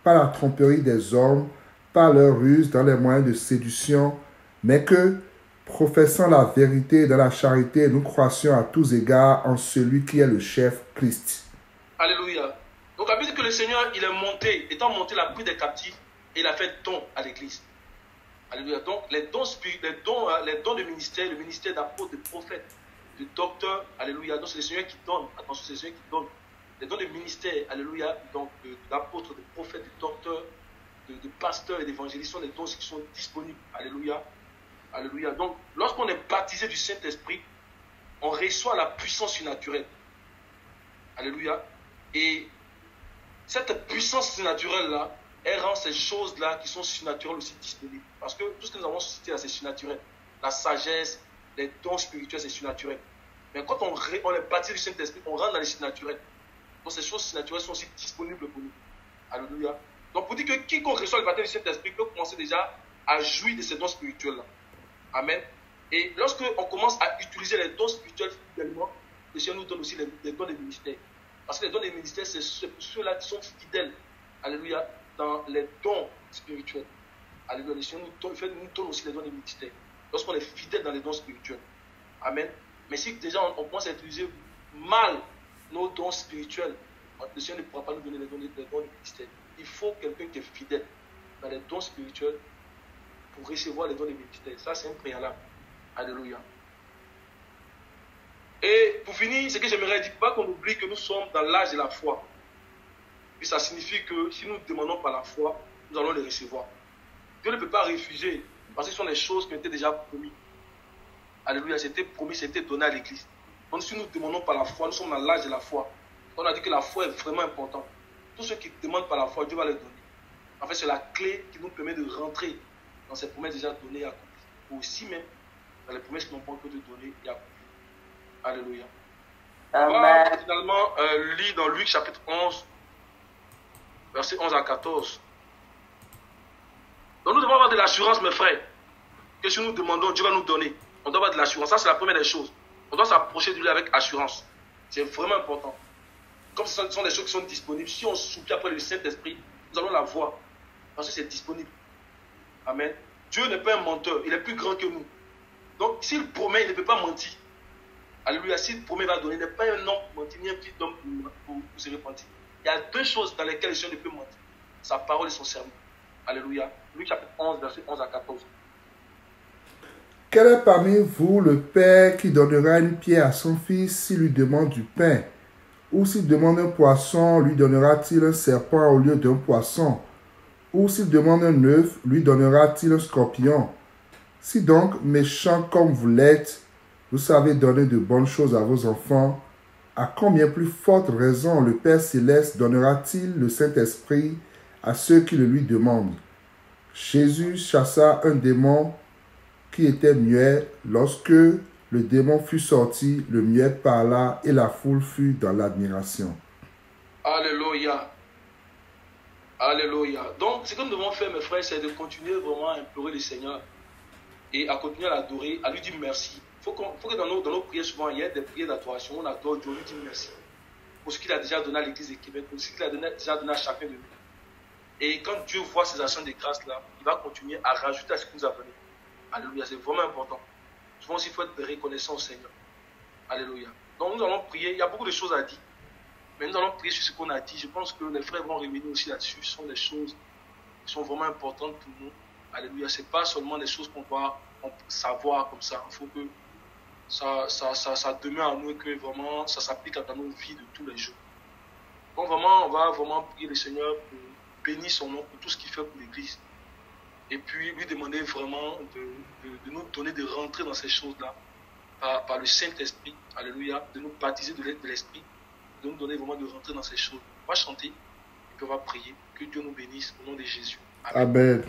par la tromperie des hommes, par leur ruse dans les moyens de séduction, mais que, professant la vérité dans la charité, nous croissions à tous égards en celui qui est le chef, Christ. Alléluia. Donc, la Bible dit que le Seigneur, il est monté, étant monté, il a pris des captifs et il a fait don à l'Église. Alléluia. Donc, les dons de ministère, le ministère d'apôtre, de prophète, de docteur, alléluia. Donc, c'est le Seigneur qui donne. Attention, c'est le Seigneur qui donne. Les dons de ministère, alléluia, donc d'apôtre, de prophète, de docteur, de pasteur et d'évangéliste sont des dons qui sont disponibles. Alléluia. Alléluia. Donc, lorsqu'on est baptisé du Saint-Esprit, on reçoit la puissance surnaturelle. Alléluia. Et cette puissance surnaturelle-là, elle rend ces choses-là qui sont surnaturelles aussi disponibles. Parce que tout ce que nous avons cité là, c'est surnaturel. La sagesse, les dons spirituels, c'est surnaturel. Mais quand on est baptisé du Saint-Esprit, on rentre dans les surnaturels. Donc ces choses surnaturelles sont aussi disponibles pour nous. Alléluia. Donc pour dire que quiconque reçoit le baptême du Saint-Esprit peut commencer déjà à jouir de ces dons spirituels-là. Amen. Et lorsque on commence à utiliser les dons spirituels fidèlement, le Seigneur nous donne aussi les dons des ministères. Parce que les dons des ministères, c'est ceux-là qui sont fidèles. Alléluia. Dans les dons spirituels. Alléluia. Le Seigneur nous donne aussi les dons des ministères. Lorsqu'on est fidèle dans les dons spirituels. Amen. Mais si déjà on commence à utiliser mal nos dons spirituels, le Seigneur ne pourra pas nous donner les dons du ministère. Il faut quelqu'un qui est fidèle dans les dons spirituels pour recevoir les dons du ministère. Ça, c'est un préalable. Alléluia. Et pour finir, ce que j'aimerais dire, pas qu'on oublie que nous sommes dans l'âge de la foi. Et ça signifie que si nous demandons par la foi, nous allons les recevoir. Dieu ne peut pas refuser, parce que ce sont des choses qui ont été déjà promises. Alléluia, c'était promis, c'était donné à l'Église. Donc si nous demandons par la foi, nous sommes dans l'âge de la foi. On a dit que la foi est vraiment importante. Tous ceux qui demandent par la foi, Dieu va les donner. En fait, c'est la clé qui nous permet de rentrer dans ces promesses déjà données et accomplies. Aussi même dans les promesses qui n'ont pas encore été données et accomplies. Alléluia. On va finalement lire dans Luc chapitre 11, versets 11 à 14. Donc nous devons avoir de l'assurance, mes frères, que si nous demandons, Dieu va nous donner. On doit avoir de l'assurance. Ça, c'est la première des choses. On doit s'approcher de lui avec assurance. C'est vraiment important. Comme ce sont des choses qui sont disponibles, si on supplie après le Saint-Esprit, nous allons la voir. Parce que c'est disponible. Amen. Dieu n'est pas un menteur. Il est plus grand que nous. Donc, s'il promet, il ne peut pas mentir. Alléluia. S'il promet, il va donner. Il n'est pas un homme pour mentir, ni un petit homme pour se repentir. Il y a deux choses dans lesquelles le Seigneur ne peut mentir. Sa parole et son serment. Alléluia. Luc chapitre 11, verset 11 à 14. Quel est parmi vous le père qui donnera une pierre à son fils s'il lui demande du pain? Ou s'il demande un poisson, lui donnera-t-il un serpent au lieu d'un poisson? Ou s'il demande un œuf, lui donnera-t-il un scorpion? Si donc, méchants comme vous l'êtes, vous savez donner de bonnes choses à vos enfants, à combien plus forte raison le Père Céleste donnera-t-il le Saint-Esprit à ceux qui le lui demandent? Jésus chassa un démon qui était muet. Lorsque le démon fut sorti, le muet parla et la foule fut dans l'admiration. Alléluia. Alléluia. Donc, ce que nous devons faire, mes frères, c'est de continuer vraiment à implorer le Seigneur et à continuer à l'adorer, à lui dire merci. Il faut que dans nos prières, souvent, il y ait des prières d'adoration. On adore Dieu, on lui dit merci pour ce qu'il a déjà donné à l'Église de Québec, pour ce qu'il a déjà donné à chacun de nous. Et quand Dieu voit ces actions de grâce-là, il va continuer à rajouter à ce qu'il nous a donné. Alléluia, c'est vraiment important. Souvent aussi, il faut être reconnaissant au Seigneur. Alléluia. Donc, nous allons prier. Il y a beaucoup de choses à dire. Mais nous allons prier sur ce qu'on a dit. Je pense que les frères vont revenir aussi là-dessus. Ce sont des choses qui sont vraiment importantes pour nous. Alléluia. Ce n'est pas seulement des choses qu'on doit savoir comme ça. Il faut que ça demeure en nous et que vraiment ça s'applique dans nos vies de tous les jours. Donc vraiment, on va vraiment prier le Seigneur pour bénir son nom pour tout ce qu'il fait pour l'Église. Et puis lui demander vraiment de nous donner de rentrer dans ces choses-là par le Saint-Esprit. Alléluia. De nous baptiser de l'Esprit. De nous donner vraiment de rentrer dans ces choses. On va chanter et puis on va prier. Que Dieu nous bénisse au nom de Jésus. Amen. Amen.